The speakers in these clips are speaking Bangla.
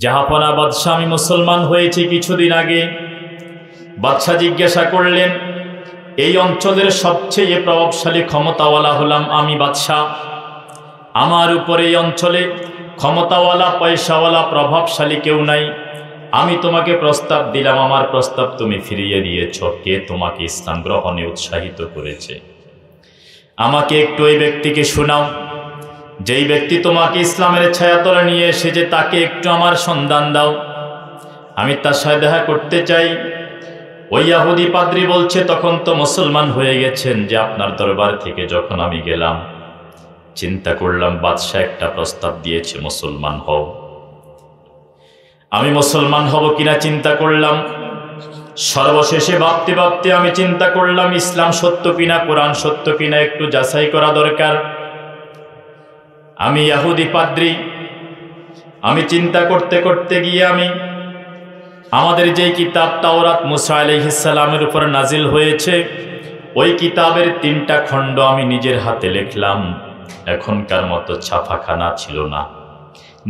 জাহাপনা বাদশাহ, আমি মুসলমান হয়েছি কিছুদিন আগে। বাদশাহ জিজ্ঞাসা করলেন, এই অঞ্চলের সবচেয়ে প্রভাবশালী ক্ষমতাওয়ালা হলাম আমি বাদশাহ। আমার উপরে এই অঞ্চলে ক্ষমতাওয়ালা, পয়সাওয়ালা, প্রভাবশালী কেউ নাই। আমি তোমাকে প্রস্তাব দিলাম, আমার প্রস্তাব তুমি ফিরিয়ে দিয়েছ। কে তোমাকে ইসলাম গ্রহণে উৎসাহিত করেছে? আমাকে একটু ওই ব্যক্তিকে শোনাও, যেই ব্যক্তি তোমাকে ইসলামের ছায়াতলে নিয়ে এসেছে, তাকে একটু আমার সন্ধান দাও, আমি তার সাথে দেখা করতে চাই। ওই ইহুদি পাদ্রী বলছে, তখন তো মুসলমান হয়ে গেছেন, যে আপনার দরবার থেকে যখন আমি গেলাম, চিন্তা করলাম বাদশাহ একটা প্রস্তাব দিয়েছে, মুসলমান হও। আমি মুসলমান হব কিনা চিন্তা করলাম। সর্বশেষে ভাবতে ভাবতে আমি চিন্তা করলাম, ইসলাম সত্য কিনা, কোরআন সত্য কিনা একটু যাচাই করা দরকার। আমি ইহুদি পাদ্রী, আমি চিন্তা করতে করতে গিয়ে আমি আমাদের যে কিতাব তাওরাত মুসা আলাইহিস সালামের উপর নাজিল হয়েছে, ওই কিতাবের 3টা খণ্ড আমি নিজের হাতে লিখলাম। এখনকার মতো ছাপাখানা ছিল না,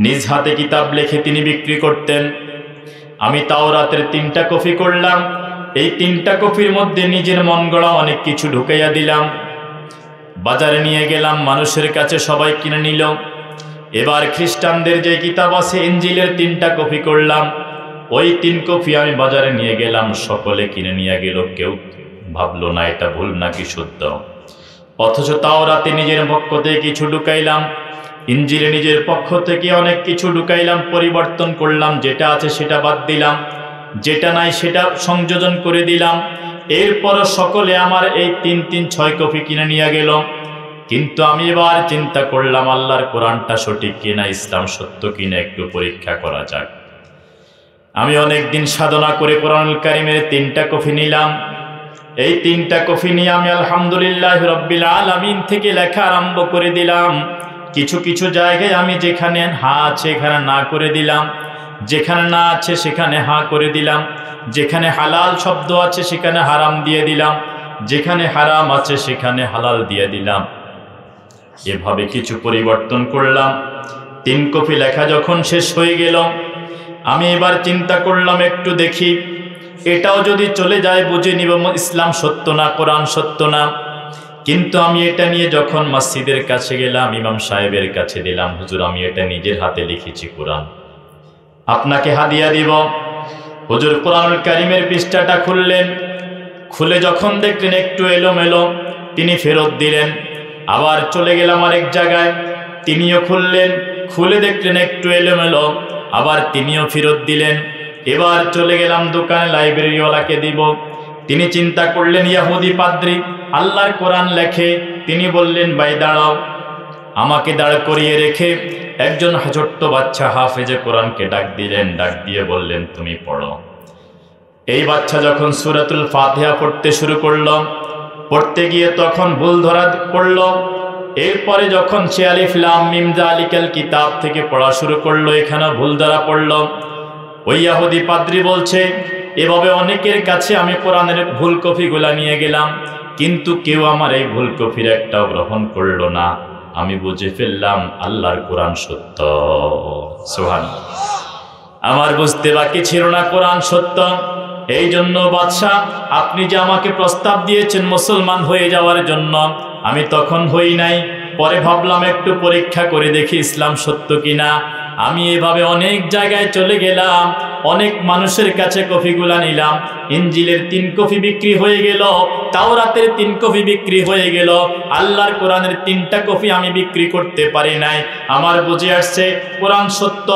নিজ হাতে কিতাব লিখে তিনি বিক্রি করতেন। আমি তাওরাতের 3টা কপি করলাম। এই 3টা কপির মধ্যে নিজের মন গড়া অনেক কিছু ঢুকাইয়া দিলাম। বাজারে নিয়ে গেলাম, মানুষের কাছে সবাই কিনে নিল। এবার খ্রিস্টানদের যে কিতাব আছে ইনজিলের 3টা কপি করলাম। ওই 3 কপি আমি বাজারে নিয়ে গেলাম, সকলে কিনে নিয়ে গেল, কেউ ভাবলো না এটা ভুল নাকি সত্য। অথচ তাওরাতে নিজের পক্ষ থেকে কিছু ঢুকাইলাম, ইনজিলে নিজের পক্ষ থেকে অনেক কিছু ঢুকাইলাম, পরিবর্তন করলাম, যেটা আছে সেটা বাদ দিলাম, যেটা নাই সেটা সংযোজন করে দিলাম। এরপরও সকলে আমার এই 6 কপি কিনে নিয়ে গেল। কিন্তু আমি এবার চিন্তা করলাম, আল্লাহর কোরআনটা সঠিক কিনা, ইসলাম সত্য কিনা একটু পরীক্ষা করা যাক। আমি অনেক দিন সাধনা করে কোরআনুল কারীমের 3টা কপি নিলাম। এই 3টা কপি নিয়ে আমি আলহামদুলিল্লাহ রাব্বিল আলামিন থেকে লেখা আরম্ভ করে দিলাম। কিছু কিছু জায়গায় আমি যেখানে হা আছে এখানে না করে দিলাম, যেখানে না আছে সেখানে হা করে দিলাম, যেখানে হালাল শব্দ আছে সেখানে হারাম দিয়ে দিলাম, যেখানে হারাম আছে সেখানে হালাল দিয়ে দিলাম। এভাবে কিছু পরিবর্তন করলাম। 3 কপি লেখা যখন শেষ হয়ে গেল, আমি এবার চিন্তা করলাম একটু দেখি, এটাও যদি চলে যায় বুঝে নিব ইসলাম সত্য না, কোরআন সত্য না। কিন্তু আমি এটা নিয়ে যখন মসজিদের কাছে গেলাম, ইমাম সাহেবের কাছে দিলাম, হুজুর আমি এটা নিজের হাতে লিখেছি, কোরআন আপনাকে হাদিয়া দিব। হুজুর কোরআনুল কারীমের পৃষ্ঠাটা খুললেন, খুলে যখন দেখলেন একটু এলোমেলো, তিনি ফেরত দিলেন। আবার চলে গেলাম আরেক জায়গায়, তিনিও খুললেন, খুলে দেখলেন একটু এলোমেলো, আবার তিনিও ফেরত দিলেন। এবার চলে গেলাম দোকানে, লাইব্রেরিওয়ালাকে দিব। তিনি চিন্তা করলেন ইহুদি পাদ্রী, আল্লাহর কোরআন লেখে। তিনি বললেন, ভাই দাঁড়াও। আমাকে দাঁড় করিয়ে রেখে একজন ছোট্ট বাচ্চা হাফেজে কোরআনকে ডাক দিলেন, ডাক দিয়ে বললেন, তুমি পড়ো। এই বাচ্চা যখন সূরাতুল ফাতিহা পড়তে শুরু করলো, পড়তে গিয়ে তখন ভুল ধরা পড়ল। এরপরে যখন সে আলিফ লাম মিম যালিকাল কিতাব থেকে পড়া শুরু করলো, এখানে ভুল ধরা পড়ল। ওই ইহুদি পাদ্রী বলছে, এভাবে অনেকের কাছে আমি কোরআনের ভুল কপিগুলা নিয়ে গেলাম, কিন্তু কেউ আমার এই ভুল কপির একটাও গ্রহণ করলো না। আমি বুঝে ফেললাম আল্লাহর কোরআন সত্য। সুবহানাল্লাহ। আমার বুঝতে বাকি ছিল না কোরআন সত্য। এই জন্য বাদশাহ, আপনি যে আমাকে প্রস্তাব দিয়েছেন মুসলমান হয়ে যাওয়ার জন্য, আমি তখন হই নাই। পরে ভাবলাম একটু পরীক্ষা করে দেখি ইসলাম সত্য কিনা। আমি এভাবে অনেক জায়গায় চলে গেলাম, অনেক মানুষের কাছে কপিগুলা নিলাম। ইনজিলের 3 কপি বিক্রি হয়ে গেল, তাওরাতের 3 কপি বিক্রি হয়ে গেল, আল্লাহর কোরআনের 3টা কপি আমি বিক্রি করতে পারি নাই। আমার বুঝে আসছে কোরআন সত্য।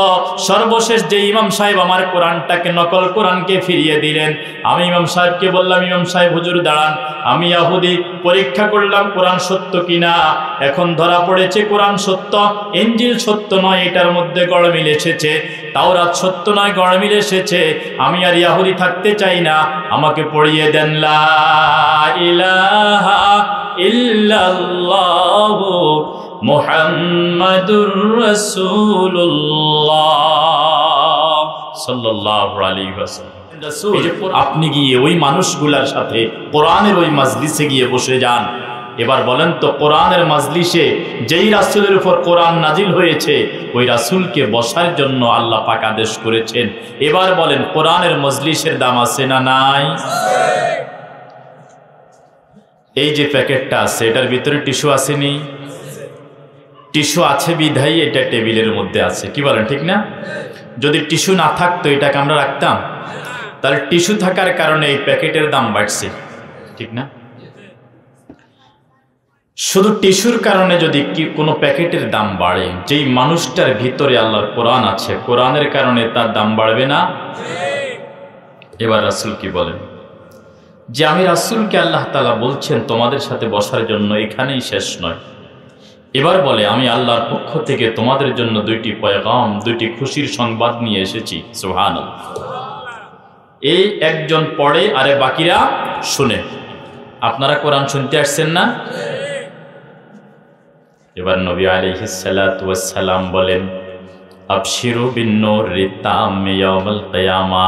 সর্বশেষ যে ইমাম সাহেব আমার কোরআনটাকে, নকল কোরআনকে ফিরিয়ে দিলেন, আমি ইমাম সাহেবকে বললাম, ইমাম সাহেব হুজুর দাঁড়ান, আমি ইহুদি, পরীক্ষা করলাম কোরআন সত্য কিনা। এখন ধরা পড়েছে কোরআন সত্য, ইনজিল সত্য নয়, এটার মধ্যে গড়মিল এসেছে। তাওরাত সত্য নয়, গড়মিল এসেছে। আমি আর ইহুদি থাকতে চাই না, আমাকে পড়িয়ে দেন লা ইলাহা ইল্লাল্লাহু মুহাম্মাদুর রাসূলুল্লাহ সাল্লাল্লাহু আলাইহি ওয়াসাল্লাম। আপনি গিয়ে ওই মানুষগুলার সাথে কোরআনের ওই মাজলিসে গিয়ে বসে যান, এবার বলেন তো, কোরআনের মাজলিসে যেই রাসূলের উপর কোরআন নাজিল হয়েছে ওই রাসূলকে বসার জন্য আল্লাহ পাক আদেশ করেছেন। এবার বলেন, কোরআনের মজলিসের দাম আছে না নাই? এই যে প্যাকেটটা আছে এটার ভিতরে টিস্যু আসেনি? টিস্যু আছে বিধাই এটা টেবিলের মধ্যে আছে, কি বলেন ঠিক না? যদি টিস্যু না থাকতো এটাকে আমরা রাখতাম? তাহলে টিস্যু থাকার কারণে এই প্যাকেটের দাম বাড়ছে, ঠিক না? শুধু টিস্যুর কারণে যদি কোনো প্যাকেটের দাম বাড়ে, যেই মানুষটার ভিতরে আল্লাহর কোরআন আছে, কোরআনের কারণে তার দাম বাড়বে না? এবার রাসূল কি বলেন, যে আমি রাসূলকে আল্লাহ তাআলা বলছেন তোমাদের সাথে বসার জন্য, এখানেই শেষ নয়। এবার বলে, আমি আল্লাহর পক্ষ থেকে তোমাদের জন্য দুইটি পয়গাম, দুইটি খুশির সংবাদ নিয়ে এসেছি। সুবহানাল্লাহ। এই একজন পড়ে আরে বাকিরা শুনে। আপনারা কোরআন শুনতে আসছেন না? এবার নবী আলাইহিস সালাতু ওয়াস সালাম বলেন, আবশিরু বিন-নূরি তাম্মি ইয়াউমাল কিয়ামা।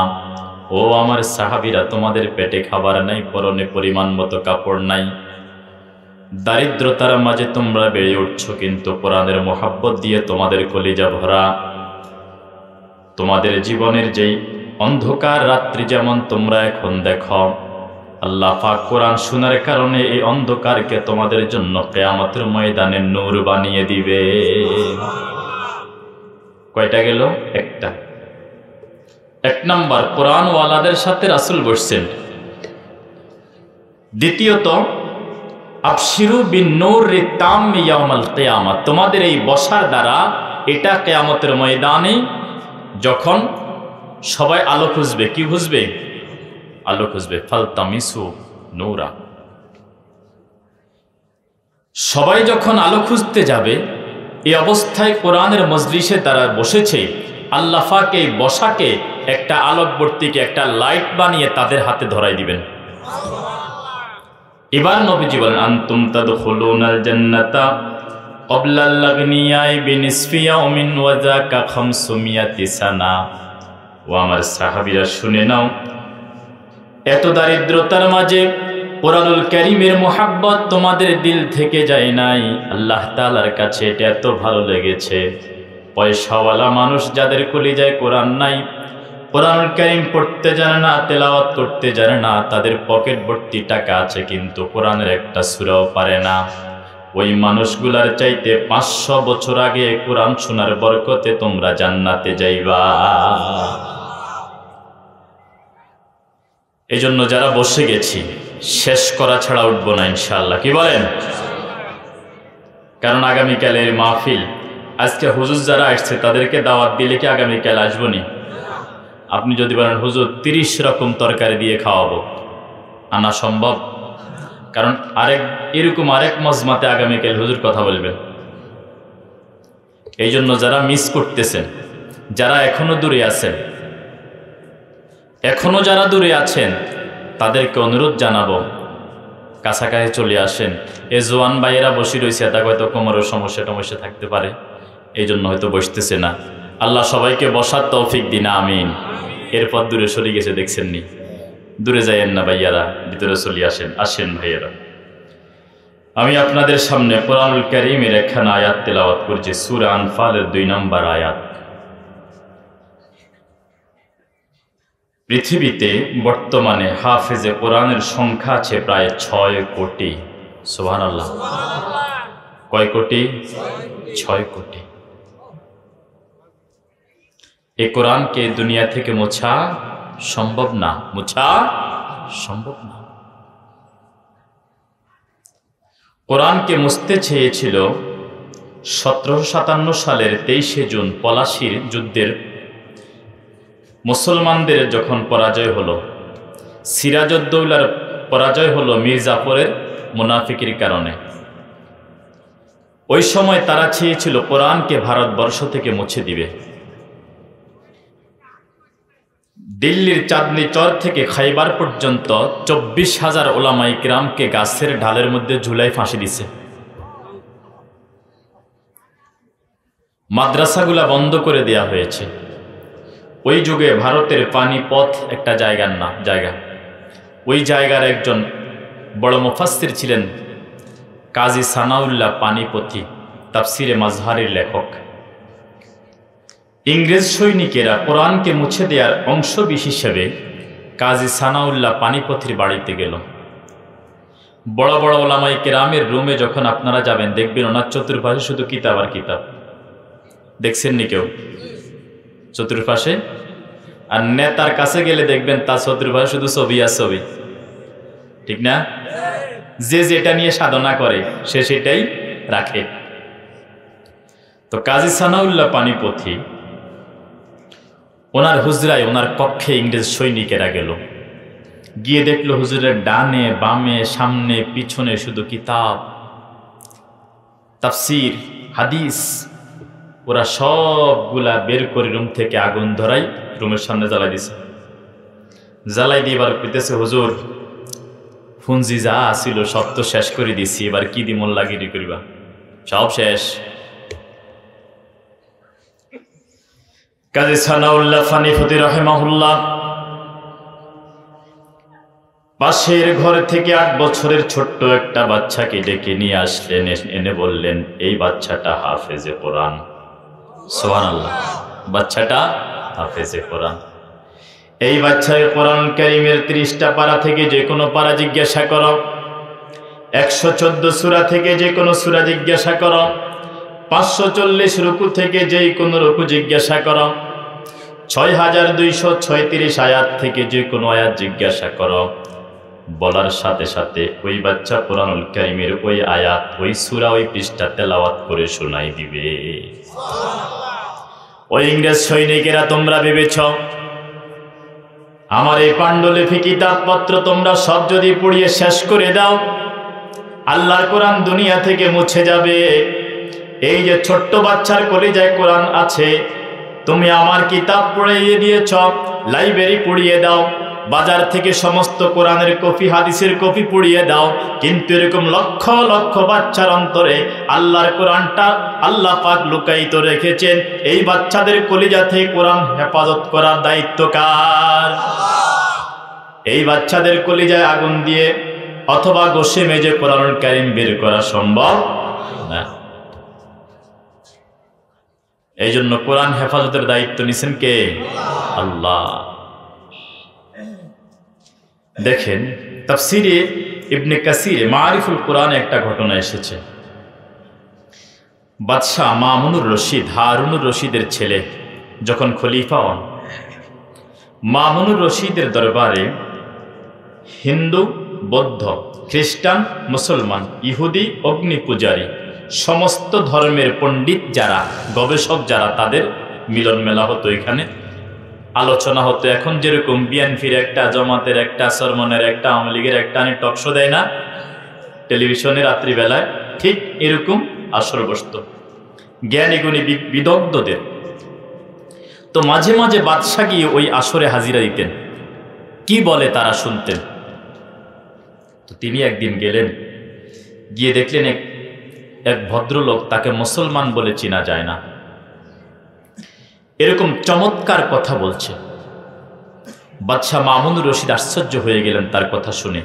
ও আমার সাহাবীরা, তোমাদের পেটে খাবার নাই, পরনে পরিমাণ মতো কাপড় নাই, দারিদ্রতার মাঝে তোমরা বেড়ে উঠছো, কিন্তু কোরআনের মোহাব্বত দিয়ে তোমাদের কলিজা ভরা। তোমাদের জীবনের যেই অন্ধকার রাত্রি যেমন তোমরা এখন দেখো, আল্লাহ পাক কোরআন শোনার কারণে এই অন্ধকারকে তোমাদের জন্য কিয়ামতের ময়দানে নূর বানিয়ে দিবে। কয়টা গেল? একটা। এক নাম্বার, কোরআনওয়ালাদের সাথে রাসূল বসছেন। দ্বিতীয়ত, আবশিরু বিন-নূরি তাম্মি ইয়াউমাল কিয়ামা। তোমাদের এই বসার দ্বারা এটা কিয়ামতের ময়দানে যখন সবাই আলো খুঁজবে, কি খুঁজবে? আলো খুঁজবে। ফালতামিসু নূরা। সবাই যখন আলো খুঁজতে যাবে, এই অবস্থায় কোরআনের মজলিসে তারা বসেছে, আল্লাহ পাক এই বসাকে একটা আলোকবর্তীকে, একটা লাইট বানিয়ে তাদের হাতে ধরাই দিবেন। এবার নবীজি বলেন, আনতুম তাদখুলুনাল জান্নাতা ক্বাবলাল লাগনিয়াই বিনিসফি ইয়াউমিন ওয়া যাকা 500 সানা। ও আমার সাহাবীরা শুনে নাও, এত দারিদ্রতার মাঝে কোরআনুল কারীমের মুহাব্বত তোমাদের দিল থেকে যায় নাই। আল্লাহ তাআলার কাছে এটা এত ভালো লেগেছে, পয়সাওয়ালা মানুষ যাদের কলিজায় কোরআন নাই, কোরআনুল কারীম পড়তে জানে না, তেলাওয়াত করতে জানে না, তাদের পকেট ভর্তি টাকা আছে কিন্তু কোরআনের একটা সূরাও পারে না, ওই মানুষগুলার চাইতে 500 বছর আগে কোরআন শোনার বরকতে তোমরা জান্নাতে যাইবা। এই জন্য যারা বসে গেছি, শেষ করা ছাড়া উঠবো না ইনশাআল্লাহ, কি বলেন? কারণ আগামীকালের মাহফিল, আজকে হুজুর যারা আসছে তাদেরকে দাওয়াত দিলে কি আগামীকাল আসবো নি? আপনি যদি বলেন হুজুর 30 রকম তরকারি দিয়ে খাওয়াবো, আনা সম্ভব? কারণ এরকম আরেক মজমাতে আগামীকাল হুজুর কথা বলবেন। এই জন্য যারা মিস করতেছেন, যারা এখনো দূরে আছেন, যারা দূরে আছেন তাদেরকে অনুরোধ জানাবো, কাছাকাছি চলে আসেন। এই জোয়ান ভাইয়েরা বসে রয়েছে, তা হয়তো কোমরের সমস্যা থাকতে পারে, এই জন্য হয়তো বসতেছে না। আল্লাহ সবাইকে বসার তৌফিক দিন, আমিন। এরপর দূরে সরে গেছে, দেখছেননি? দূরে যাইয়েন না ভাইয়ারা, ভিতরে চলে আসেন ভাইয়ারা। আমি আপনাদের সামনে কোরআনুল কারীমের একখানা আয়াত তেলাওয়াত করছি, সূরা আনফালের 2 নম্বর আয়াত। পৃথিবীতে বর্তমানে হাফেজে কোরআনের সংখ্যা আছে প্রায় 6 কোটি। সুবহানাল্লাহ। কয় কোটি? 6 কোটি। এই কোরআনকে দুনিয়া থেকে মোছা সম্ভব না, কোরআনকে মুছতে চেয়েছিল 1757 সালের 23 জুন পলাশির যুদ্ধের মুসলমানদের যখন পরাজয় হলো, সিরাজউদ্দৌলার পরাজয় হলো মীর জাফরের মুনাফিকির কারণে। ওই সময় তারা চেয়েছিল কোরআনকে ভারতবর্ষ থেকে মুছে দিবে। দিল্লির চাঁদনী চর থেকে খাইবার পর্যন্ত 24,000 ওলামায়ে কিরামকে গাছের ঢালের মধ্যে ঝুলাই ফাঁসি দিছে। মাদ্রাসাগুলা বন্ধ করে দেয়া হয়েছে। ওই যুগে ভারতের পানিপথ একটা জায়গা, ওই জায়গার একজন বড় মুফাসসির ছিলেন কাজী সানাউল্লাহ পানিপথী তাফসিরে মাজহারের লেখক। ইংরেজ সৈনিকেরা কোরআনকে মুছে দেওয়ার অংশ হিসেবে কাজী সানাউল্লাহ পানিপথীর বাড়িতে গেল। বড় বড় ওলামায়ে কেরামের রুমে যখন আপনারা যাবেন দেখবেন ওনার চতুর্পাশে শুধু কিতাব আর কিতাব। দেখছেন নি কেউ চতুর্পাশে? আর নেতার কাছে গেলে দেখবেন তার চতুর্পাশে শুধু ছবি আর ছবি, ঠিক না? যে যেটা নিয়ে সাধনা করে সে সেটাই রাখে। তো কাজী সানাউল্লাহ পানিপথী ওনার হুজরায়, ওনার কক্ষে ইংরেজ সৈনিকেরা গেল। গিয়ে দেখলো হুজুরের ডানে বামে সামনে পিছনে শুধু কিতাব, তাফসির, হাদিস। ওরা সবগুলা বের করে রুম থেকে আগুন ধরাই রুমের সামনে জ্বালাই দিছে। জ্বালাই দিয়ে এবার পেতেছে, হুজুর ফুঞ্জি যা আসিল সব তো শেষ করে দিছি, এবার কি দি মোল্লা গিরি করিবা, সব শেষ। কাজী সানাউল্লাহ পানিপথী রাহিমাহুল্লাহ পাশের ঘর থেকে 8 বছরের ছোট্ট একটা বাচ্চাকে ডেকে নিয়ে আসলেন, এনে বললেন এই বাচ্চাটা হাফেজে কোরআন। সুবহানাল্লাহ, বাচ্চাটা হাফেজে কোরআন। এই বাচ্চাকে কোরআন কারীমের 30টা পারা থেকে যে কোনো পারা জিজ্ঞাসা করো, 114 সূরা থেকে যে কোনো সূরা জিজ্ঞাসা করো, 540 রুকু থেকে যে কোনো রুকু জিজ্ঞাসা করো, 6236 আয়াত থেকে যে কোনো আয়াত জিজ্ঞাসা করো। বলার সাথে সাথে ওই বাচ্চা কোরআনুল কারীমের ওই আয়াত, ওই সূরা, ওই পৃষ্ঠা তেলাওয়াত করে শোনাই দিবে। ওই ইংরেজ সৈনিকেরা, তোমরা ভেবেছ আমার এই পাণ্ডুলিপি কিতাবপত্র তোমরা সব যদি পড়িয়ে শেষ করে দাও আল্লাহর কোরআন দুনিয়া থেকে মুছে যাবে? এই যে ছোট্ট বাচ্চার কলিজায় কোরআন আছে, তুমি আমার কিতাব পড়িয়ে দিয়েছ, লাইব্রেরি পড়িয়ে দাও, বাজার থেকে সমস্ত কোরআনের কপি, হাদিসের কপি পড়িয়ে দাও, কিন্তু এরকম লক্ষ লক্ষ বাচ্চার অন্তরে আল্লাহর কোরআনটা আল্লাহ পাক লুকায়িত রেখেছেন। এই বাচ্চাদের কলিজা থেকে কোরআন হেফাজত করার দায়িত্ব কার? এই বাচ্চাদের কলিজায় আগুন দিয়ে অথবা ঘষে মেজে কোরআনুল কারীম বের করা সম্ভব না। এই জন্য কোরআন হেফাজতের দায়িত্ব নিছেন কে? আল্লাহ। দেখেন তাফসিরে ইবনে কাসিরে মারিফুল কোরআনে একটা ঘটনা এসেছে। বাদশাহ মামুনুর রশিদ, হারুনুর রশিদের ছেলে, যখন খলিফা হন, মামুনুর রশিদের দরবারে হিন্দু, বৌদ্ধ, খ্রিস্টান, মুসলমান, ইহুদি, অগ্নি পূজারী, সমস্ত ধর্মের পণ্ডিত যারা, গবেষক যারা, তাদের মিলন মেলা হতো, এখানে আলোচনা হতো। এখন যেরকম বিএনপির একটা, জামাতের একটা, সরমনের একটা, আওয়ামী লীগের একটা টকশো দেয় না টেলিভিশনে রাত্রিবেলায়, ঠিক এরকম আসর বসত জ্ঞানী গুণী বিদগ্ধদের। তো মাঝে মাঝে বাদশা গিয়ে ওই আসরে হাজিরা দিতেন, কি বলে তারা শুনতেন। তো তিনি একদিন গেলেন, গিয়ে দেখলেন এক ভদ্রলোক, তাকে মুসলমান বলে চেনা যায় না, এরকম চমৎকার কথা বলছে। বাদশাহ মামুনুর রশিদ আশ্চর্য হয়ে গেলেন তার কথা শুনে।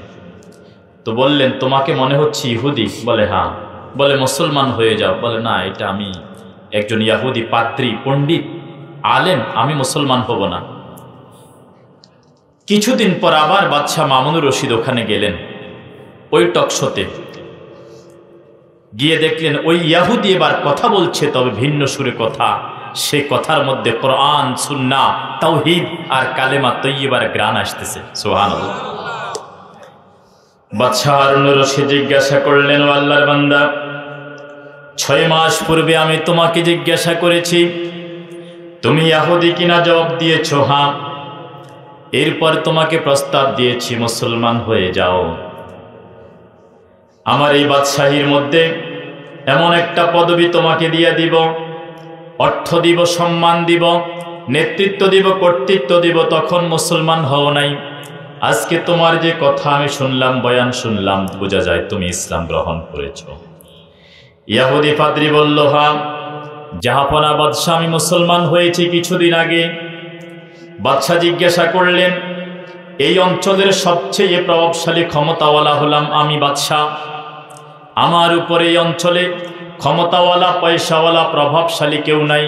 তো বললেন, তোমাকে মনে হচ্ছে ইহুদি? বলে হ্যাঁ। বলে মুসলমান হয়ে যাও। বলে না, এটা আমি একজন ইহুদি পাদ্রী, পণ্ডিত, আলেম, আমি মুসলমান হব না। কিছুদিন পর আবার বাদশাহ মামুনুর রশিদ ওখানে গেলেন, ওই টকশোতে গিয়ে দেখলেন ওই ইহুদি এবার কথা বলছে, তবে ভিন্ন সুরে কথা। সে কথার মধ্যে কোরআন, সুন্নাহ, তাওহীদ আর কালেমা তৈয়বার গ্রান আসতেছে। সুবহানাল্লাহ। বাদশাহ হারুনুর রশিদ জিজ্ঞাসা করলেন, ও আল্লাহর বান্দা, 6 মাস পূর্বে আমি তোমাকে জিজ্ঞাসা করেছি তুমি ইহুদি কিনা, জবাব দিয়েছ হ্যাঁ। এরপর তোমাকে প্রস্তাব দিয়েছি মুসলমান হয়ে যাও। আমার এই বাদশাহীর মধ্যে এমন একটা পদবি তোমাকে দিয়ে দিব, অর্থ দিব, সম্মান দিব, নেতৃত্ব দিব, কর্তৃত্ব দিব, তখন মুসলমান হও নাই। আজকে তোমার যে কথা আমি শুনলাম, বয়ান শুনলাম, বোঝা যায় তুমি ইসলাম গ্রহণ করেছ। ইহুদি পাদ্রী বলল, হ্যাঁ জাহাপনা বাদশাহ, আমি মুসলমান হয়েছি কিছুদিন আগে। বাদশাহ জিজ্ঞাসা করলেন, এই অঞ্চলের সবচেয়ে প্রভাবশালী ক্ষমতাওয়ালা হলাম আমি বাদশাহ, আমার উপরে এই অঞ্চলে ক্ষমতাওয়ালা, পয়সাওয়ালা, প্রভাবশালী কেউ নাই।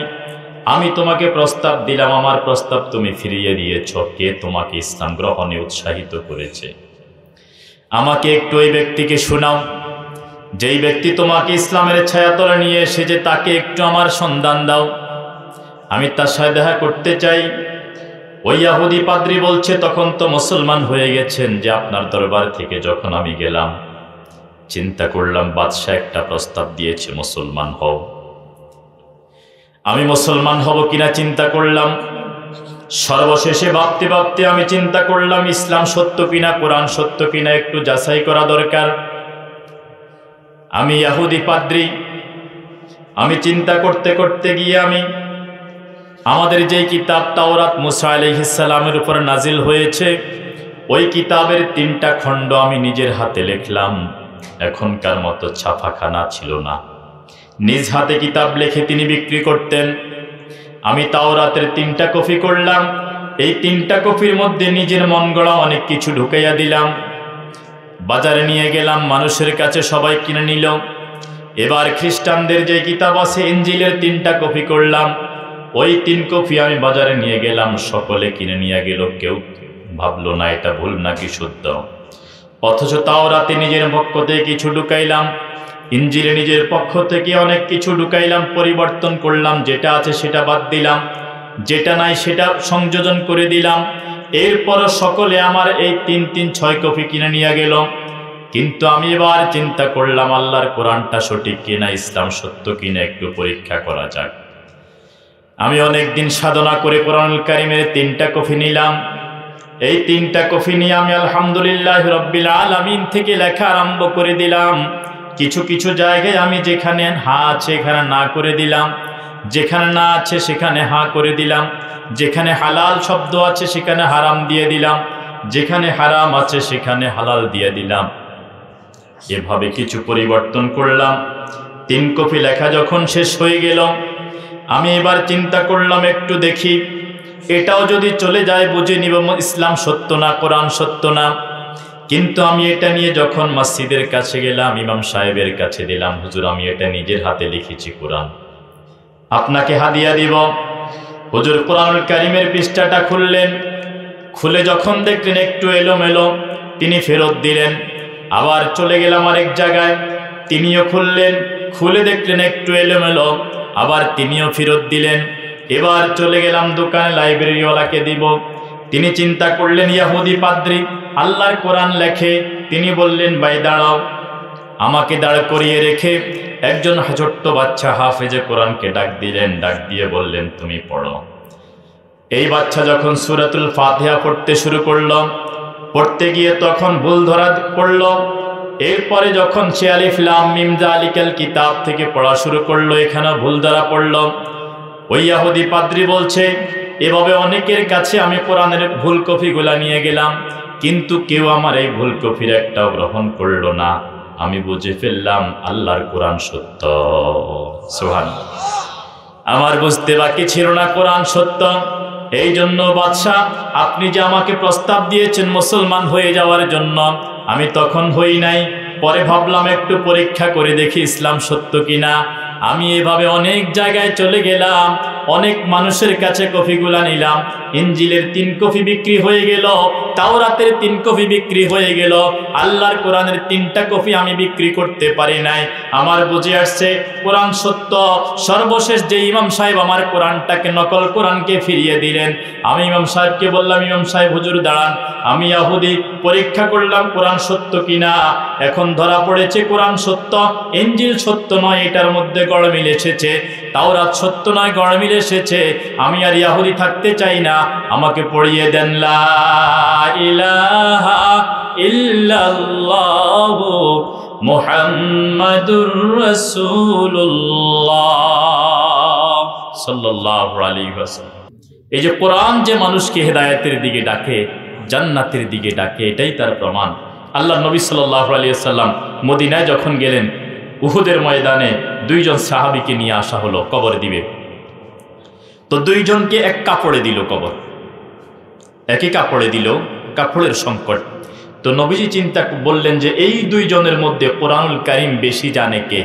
আমি তোমাকে প্রস্তাব দিলাম, আমার প্রস্তাব তুমি ফিরিয়ে দিয়েছ। কে তোমাকে ইসলাম গ্রহণে উৎসাহিত করেছে? আমাকে একটু ওই ব্যক্তিকে শোনাও, যেই ব্যক্তি তোমাকে ইসলামের ছায়াতলে নিয়ে এসেছে, তাকে একটু আমার সন্ধান দাও, আমি তার সাথে দেখা করতে চাই। ওই ইহুদি পাদ্রী বলছে, তখন তো মুসলমান হয়ে গেছেন, যে আপনার দরবার থেকে যখন আমি গেলাম চিন্তা করলাম বাদশাহ একটা প্রস্তাব দিয়েছে, মুসলমান হও। আমি মুসলমান হব কিনা চিন্তা করলাম। সর্বশেষে ভাবতে ভাবতে আমি চিন্তা করলাম ইসলাম সত্য কিনা, কোরআন সত্য কিনা একটু যাচাই করা দরকার। আমি ইহুদি পাদ্রী, আমি চিন্তা করতে করতে গিয়ে আমি আমাদের যে কিতাব তাওরাত মুসা আলাইহিস সালামের উপর নাজিল হয়েছে, ওই কিতাবের 3টা খণ্ড আমি নিজের হাতে লিখলাম। এখনকার মতো ছাপাখানা ছিল না, নিজ হাতে কিতাব লিখে তিনি বিক্রি করতেন। আমি তাওরাতের 3টা কপি করলাম। এই 3টা কপির মধ্যে নিজের মন গড়া অনেক কিছু ঢুকাইয়া দিলাম। বাজারে নিয়ে গেলাম, মানুষের কাছে সবাই কিনে নিল। এবার খ্রিস্টানদের যে কিতাব আছে ইনজিলের 3টা কপি করলাম। ওই 3 কপি আমি বাজারে নিয়ে গেলাম, সকলে কিনে নিয়ে গেল, কেউ ভাবলো না এটা ভুল নাকি সত্য। অথচ তাওরাতে নিজের পক্ষ থেকে কিছু ঢুকাইলাম, ইনজিলে নিজের পক্ষ থেকে অনেক কিছু ঢুকাইলাম, পরিবর্তন করলাম, যেটা আছে সেটা বাদ দিলাম, যেটা নাই সেটা সংযোজন করে দিলাম। এরপর সকলে আমার এই 3-6 কপি কিনে নিয়ে গেল। কিন্তু আমি এবার চিন্তা করলাম আল্লাহর কোরআনটা সঠিক কিনা, ইসলাম সত্য কিনা একটু পরীক্ষা করা যাক। আমি অনেক দিন সাধনা করে কোরআনুল কারীমের 3টা কপি নিলাম। এই 3টা কপি নিয়ে আমি আলহামদুলিল্লাহ রাব্বিল আলামিন থেকে লেখা আরম্ভ করে দিলাম। কিছু কিছু জায়গায় আমি যেখানে হা আছে এখানে না করে দিলাম, যেখানে না আছে সেখানে হা করে দিলাম, যেখানে হালাল শব্দ আছে সেখানে হারাম দিয়ে দিলাম, যেখানে হারাম আছে সেখানে হালাল দিয়ে দিলাম। এভাবে কিছু পরিবর্তন করলাম। 3 কপি লেখা যখন শেষ হয়ে গেল, আমি এবার চিন্তা করলাম একটু দেখি এটাও যদি চলে যায় বুঝে নিব ইসলাম সত্য না, কোরআন সত্য না। কিন্তু আমি এটা নিয়ে যখন মসজিদের কাছে গেলাম, ইমাম সাহেবের কাছে দিলাম, হুজুর আমি এটা নিজের হাতে লিখেছি, কোরআন আপনাকে হাদিয়া দিব। হুজুর কোরআনুল কারীমের পৃষ্ঠাটা খুললেন, খুলে যখন দেখলেন একটু এলোমেলো, তিনি ফেরত দিলেন। আবার চলে গেলাম আরেক জায়গায়, তিনিও খুললেন, খুলে দেখলেন একটু এলোমেলো, আবার তিনিও ফেরত দিলেন। এবার চলে গেলাম দোকানে, লাইব্রেরিওয়ালাকে দিব। তিনি চিন্তা করলেন ইহুদি পাদ্রী আল্লাহর কোরআন লেখে। তিনি বললেন ভাই দাঁড়াও। আমাকে দাঁড় করিয়ে রেখে একজন ছোট্ট বাচ্চা হাফেজে কোরআনকে ডাক দিলেন, ডাক দিয়ে বললেন তুমি পড়ো। এই বাচ্চা যখন সূরাতুল ফাতিহা পড়তে শুরু করলো, পড়তে গিয়ে তখন ভুল ধরা পড়ল। এরপরে যখন সে আলিফ লাম মিম যালিকাল কিতাব থেকে পড়া শুরু করলো, এখানে ভুল ধরা পড়ল। ওই ইহুদি পাদ্রী বলছে এভাবে অনেকের কাছে আমি কোরআনের ভুল কপিগুলা নিয়ে গেলাম, কিন্তু কেউ আমার এই ভুল কপির একটাও গ্রহণ করলো না। আমি বুঝে ফেললাম আল্লাহর কোরআন সত্য। সুবহানাল্লাহ। আমার বুঝতে বাকি ছিল না কোরআন সত্য। এই জন্য বাদশাহ আপনি যে আমাকে প্রস্তাব দিয়েছেন মুসলমান হয়ে যাওয়ার জন্য, আমি তখন হই নাই। পরে ভাবলাম একটু পরীক্ষা করে দেখি ইসলাম সত্য কিনা। আমি এভাবে অনেক জায়গায় চলে গেলাম, অনেক মানুষের কাছে কপিগুলা নিলাম। ইনজিলের 3 কপি বিক্রি হয়ে গেল, তাওরাতের 3 কপি বিক্রি হয়ে গেল, আল্লাহর কোরআনের 3টা কপি আমি বিক্রি করতে পারি নাই। আমার বুঝে আসছে কোরআন সত্য। সর্বশেষ যে ইমাম সাহেব আমার কোরআনটাকে নকল কোরআনকে ফিরিয়ে দিলেন, আমি ইমাম সাহেবকে বললাম ইমাম সাহেব হুজুর দাঁড়ান, আমি ইহুদি, পরীক্ষা করলাম কোরআন সত্য কিনা। এখন ধরা পড়েছে কোরআন সত্য, ইনজিল সত্য নয়, এটার মধ্যে গড়মিল এসেছে। তাওরাত সত্য নয়, গড়মিল এসেছে। আমি আর ইহুদি থাকতে চাই না, আমাকে পড়িয়ে দেন লা ইলাহা ইল্লাল্লাহু মুহাম্মাদুর রাসূলুল্লাহ সাল্লাল্লাহু আলাইহি ওয়াসাল্লাম। এই যে কোরআন যে মানুষকে হেদায়েতের দিকে ডাকে, জান্নাতের দিকে ডাকে, এটাই তার প্রমাণ। আল্লাহ নবী সাল্লাল্লাহু আলাইহি ওয়াসাল্লাম মদিনায় যখন গেলেন, উহুদের ময়দানে 2 জন সাহাবীকে নিয়ে আসা হলো কবর দিবে। তো 2 জনকে এক কাপড়ে দিল কবর, একই কাপড়ে দিল, কাপড়ের সংকট। তো তো নবীজি চিন্তা বললেন যে এই দুইজনের মধ্যে কোরআনুল কারীম বেশি জানে কে?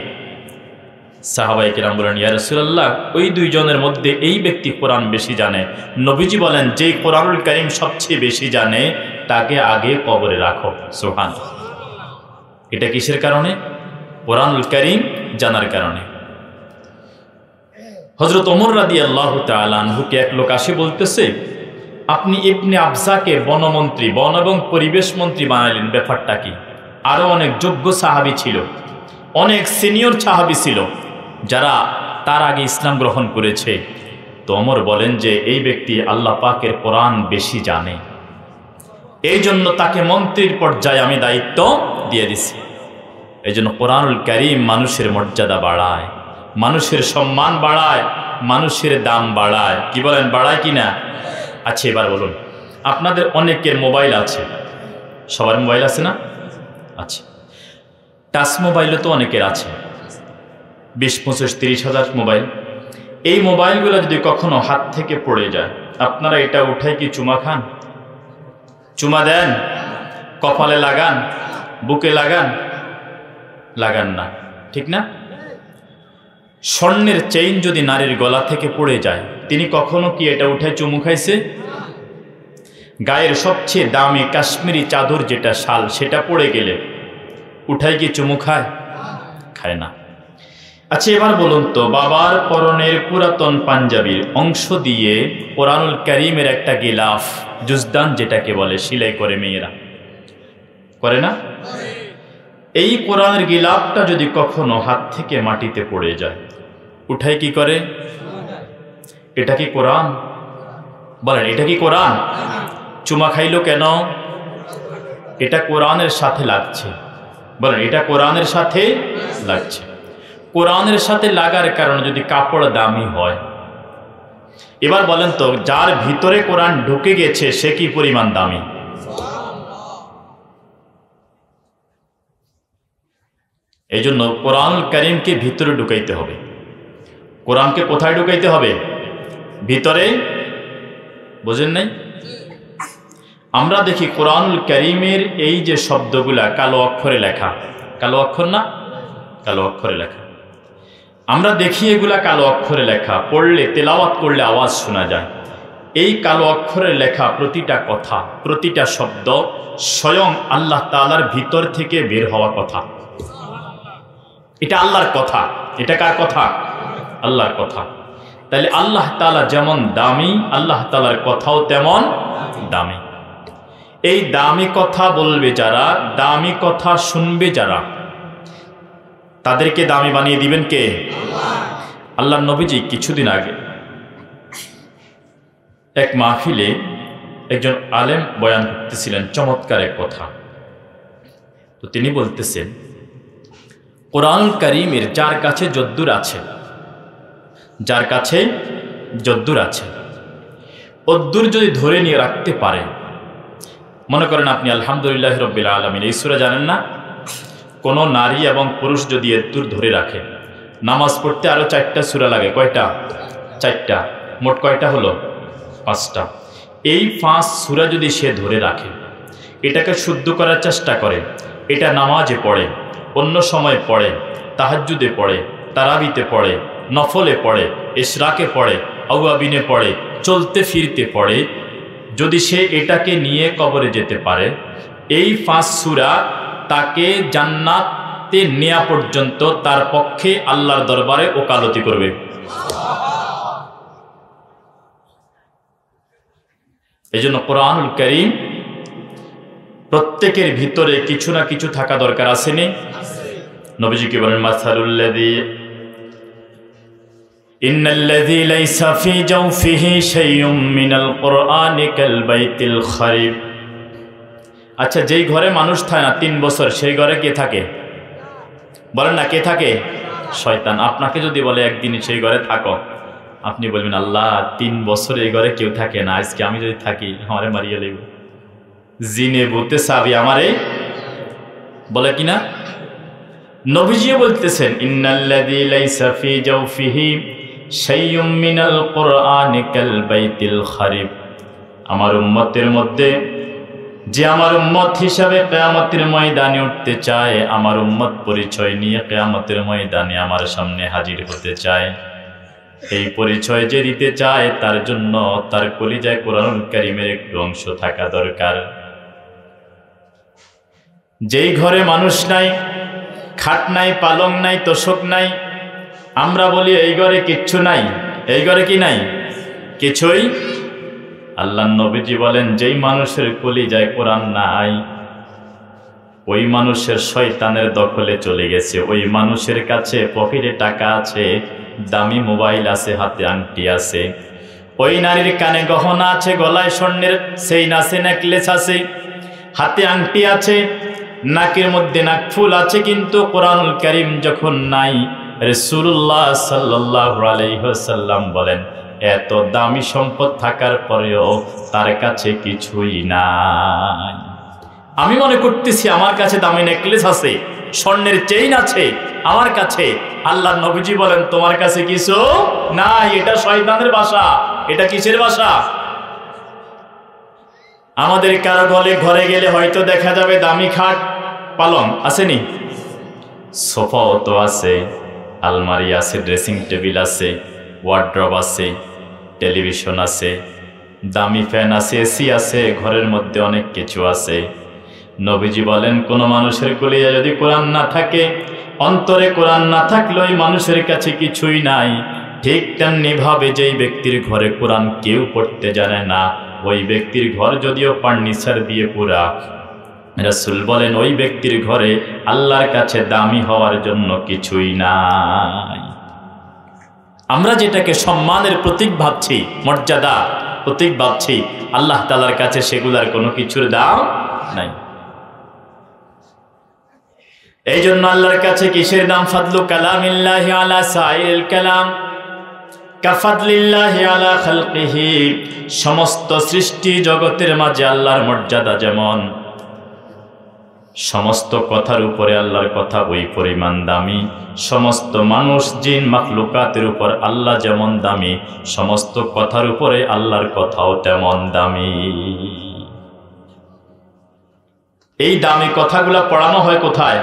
সাহাবায়ে কেরাম বলেন, ইয়া রাসূলুল্লাহ, ওই দুইজনের মধ্যে এই ব্যক্তি কোরআন বেশি জানে। নবীজি বলেন, যেই কোরআনুল কারীম সবচেয়ে বেশি জানে তাকে আগে কবরে রাখো। সুবহানাল্লাহ। এটা কিসের কারণে? কোরআনুল কারীম জানার কারণে। হযরত ওমর রাদিয়াল্লাহু তাআলা আনহুকে এক লোক আসে বলতেছে, আপনি ইবনে আবজাকে বনমন্ত্রী, বন এবং পরিবেশ মন্ত্রী বানালেন, ব্যাপারটা কি? আরো অনেক যোগ্য সাহাবী ছিল, অনেক সিনিয়র সাহাবী ছিল যারা তার আগে ইসলাম গ্রহণ করেছে। তো ওমর বলেন যে এই ব্যক্তি আল্লাহ পাকের কোরআন বেশি জানে, এই জন্য তাকে মন্ত্রীর পর্যায়ে আমি দায়িত্ব দিয়ে দিছি। এই জন্য কোরআনুল কারীম মানুষের মর্যাদা বাড়ায়, মানুষের সম্মান বাড়ায়, মানুষের দাম বাড়ায়। কি বলেন, বাড়ায় কি না? আচ্ছা, এবার বলুন, আপনাদের অনেকের মোবাইল আছে, সবার মোবাইল আছে না? আচ্ছা, টাচ মোবাইলও তো অনেকের আছে, 20, 25, 30 হাজার মোবাইল। এই মোবাইলগুলো যদি কখনো হাত থেকে পড়ে যায়, আপনারা এটা উঠাই কি চুমা খান? চুমা দেন? কপালে লাগান? বুকে লাগান? লাগান না, ঠিক না? স্বর্ণের চেইন যদি নারীর গলা থেকে পড়ে যায়, তিনি কখনো কি এটা উঠায় চুমু খাইছে? গায়ের সবচেয়ে দামি কাশ্মীরি চাদর যেটা শাল, সেটা পড়ে গেলে উঠায় কি চুমু খায়? খায় না। আচ্ছা, এবার বলুন তো, বাবার পরনের পুরাতন পাঞ্জাবির অংশ দিয়ে কোরআনুল কারীমের একটা গিলাফ, জুজদান যেটাকে বলে, সেলাই করে মেয়েরা, করে না? এই কোরআনের গিলাফটা যদি কখনো হাত থেকে মাটিতে পড়ে যায়, উঠাই কি করে? এটা কি কোরআন? বলেন, এটা কি কোরআন? চুমা খাইলো কেন? এটা কোরআনের সাথে লাগছে। বলেন, এটা কোরআনের সাথে লাগছে। কোরআনের সাথে লাগার কারণে যদি কাপড় দামি হয়, এবার বলেন তো, যার ভিতরে কোরআন ঢুকে গেছে সে কি পরিমাণ দামি? এই জন্য কোরআনুল কারীমকে ভিতরে ঢুকাইতে হবে। কোরআনকে কোথায় ঢুকাইতে হবে? ভিতরে। বুঝেন নাই? আমরা দেখি কোরআনুল কারীমের এই যে শব্দগুলা কালো অক্ষরে লেখা, কালো অক্ষর না, কালো অক্ষরে লেখা, আমরা দেখি এগুলা কালো অক্ষরে লেখা, পড়লে তেলাওয়াত করলে আওয়াজ শোনা যায়। এই কালো অক্ষরে লেখা প্রতিটা কথা, প্রতিটা শব্দ স্বয়ং আল্লাহ তাআলার ভিতর থেকে বের হওয়া কথা। এটা আল্লাহর কথা। এটা কার কথা? আল্লাহর কথা। তাহলে আল্লাহ তাআলা যেমন দামি, আল্লাহ তাআলার কথাও তেমন দামি। এই দামি কথা বলবে যারা, দামি কথা শুনবে যারা, তাদেরকে দামি বানিয়ে দিবেন কে? আল্লাহর নবীজি কিছুদিন আগে এক মাহফিলে একজন আলেম বয়ান করতেছিলেন চমৎকার এক কথা। তো তিনি বলতেছেন, কোরআনুল কারীমের যার কাছে যদ্দুর আছে, যার কাছে যদ্দুর আছে, অদ্দুর যদি ধরে নিয়ে রাখতে পারে, মনে করেন আপনি আলহামদুলিল্লাহ রাব্বিল আলামিন এই সূরা জানেন না? কোনো নারী এবং পুরুষ যদি এদ্দুর ধরে রাখে, নামাজ পড়তে আরো 4টা সূরা লাগে। কয়টা? 4টা। মোট কয়টা হলো? 5টা। এই 5 সূরা যদি সে ধরে রাখে, এটাকে শুদ্ধ করার চেষ্টা করে, এটা নামাজে পড়ে, অন্য সময় পড়ে, তাহাজ্জুদে পড়ে, তারাবিতে পড়ে, নফলে পড়ে, ইশরাকে পড়ে, আওয়াবিনে পড়ে, চলতে ফিরতে পড়ে, যদি সে এটাকে নিয়ে কবরে যেতে পারে, এই 5 সূরা তাকে জান্নাতে নেয়া পর্যন্ত তার পক্ষে আল্লাহর দরবারে ওকালতি করবে। এই জন্য কোরআনুল কারীম প্রত্যেকের ভিতরে কিছু না কিছু থাকা দরকার। আসেনি? নবীজি কি বলেন, মাসালুল্লাযী ইন্নাল্লাযী লাইসা ফী জাওফিহি শাইউম মিনাল কুরআনি কাল বাইতিল খারিব। আচ্ছা, যেই ঘরে মানুষ থাকে না 3 বছর, সেই ঘরে কে থাকে? বলেন না, কে থাকে? শয়তান। আপনাকে যদি বলে একদিন সেই ঘরে থাকো, আপনি বলবেন, আল্লাহ 3 বছর এই ঘরে কেউ থাকে না, আজকে আমি যদি থাকি আমারে মারিয়ে লইব, জিনে ভূতে সাবি আমারে, বলে কিনা? নবীজিও বলতেছেন, ইন্নাল্লাযী লাইসা ফী জাওফিহি শাইউম মিনাল কুরআনি কাল বাইতিল খারিব। আমার উম্মতের মধ্যে যে আমার উম্মত হিসাবে কিয়ামতের ময়দানে উঠতে চায়, আমার উম্মত পরিচয় নিয়ে কিয়ামতের ময়দানে আমার সামনে হাজির হতে চায়, এই পরিচয় যে দিতে চায় তার জন্য তার কলিজায় কোরআনুল কারীমের একটু অংশ থাকা দরকার। যেই ঘরে মানুষ নাই, খাট নাই, পালং নাই, তোশক নাই, আমরা বলি এই ঘরে কিচ্ছু নাই। এই ঘরে কি নাই? কিছুই। আল্লাহর নবীজি বলেন, যেই মানুষের কলিজায় কোরআন নাই, ওই মানুষের শয়তানের দখলে চলে গেছে। ওই মানুষের কাছে পকেটে টাকা আছে, দামি মোবাইল আছে, হাতে আংটি আছে, ওই নারীর কানে গহনা আছে, গলায় স্বর্ণের চেইন আছে, নেকলেস আছে, হাতে আংটি আছে, নাকের মধ্যে নাকফুল আছে, কিন্তু কোরআনুল কারীম যখন নাই, রাসূলুল্লাহ সাল্লাল্লাহু আলাইহি ওয়াসাল্লাম বলেন, এত দামি সম্পদ থাকার পরেও তার কাছে কিছুই নাই। আমি মনে করতেছি আমার কাছে দামি নেকলেস আছে, স্বর্ণের চেইন আছে আমার কাছে। আল্লাহর নবীজি বলেন, তোমার কাছে কিছু নাই, এটা শয়তানের বাসা। এটা কিসের বাসা? আমাদের কারো ঘরে গেলে হয়তো দেখা যাবে দামি খাট, পালং আসেনি, সোফাও তো আছে, আলমারি আছে, ড্রেসিং টেবিল আছে, ওয়ার্ড্রব আছে, টেলিভিশন আছে, দামি ফ্যান আছে, এসি আছে, ঘরের মধ্যে অনেক কিছু আছে। নবীজি বলেন, কোন মানুষের কলিজায় যদি কোরআন না থাকে, অন্তরে কোরআন না থাকলে ওই মানুষের কাছে কিছুই নাই। ঠিক তেমনি ভাবে যেই ব্যক্তির ঘরে কোরআন কেউ পড়তে জানে না, ওই ব্যক্তির ঘর যদিও ফার্নিচার দিয়ে পুরা, রাসূল বলেন ওই ব্যক্তির ঘরে আল্লাহর কাছে দামি হওয়ার জন্য কিছুই নাই। আমরা যেটাকে সম্মানের প্রতীক ভাবছি, মর্যাদা প্রতীক ভাবছি, আল্লাহ তাআলার কাছে সেগুলার কোনো কিছুর দাম নাই। এই জন্য আল্লাহর কাছে কিসের দাম? ফাদলু কালামিল্লাহি আলা সাইরিল কালাম কাফাদলিল্লাহি আলা খালকিহি। সমস্ত সৃষ্টি জগতের মাঝে আল্লাহর মর্যাদা যেমন, সমস্ত কথার উপরে আল্লাহর কথা ওই পরিমাণ দামি। সমস্ত মানুষ জিন মাখলুকাতের উপর আল্লাহ যেমন দামি, সমস্ত কথার উপরে আল্লাহর কথাও তেমন দামি। এই দামি কথাগুলো পড়ানো হয় কোথায়?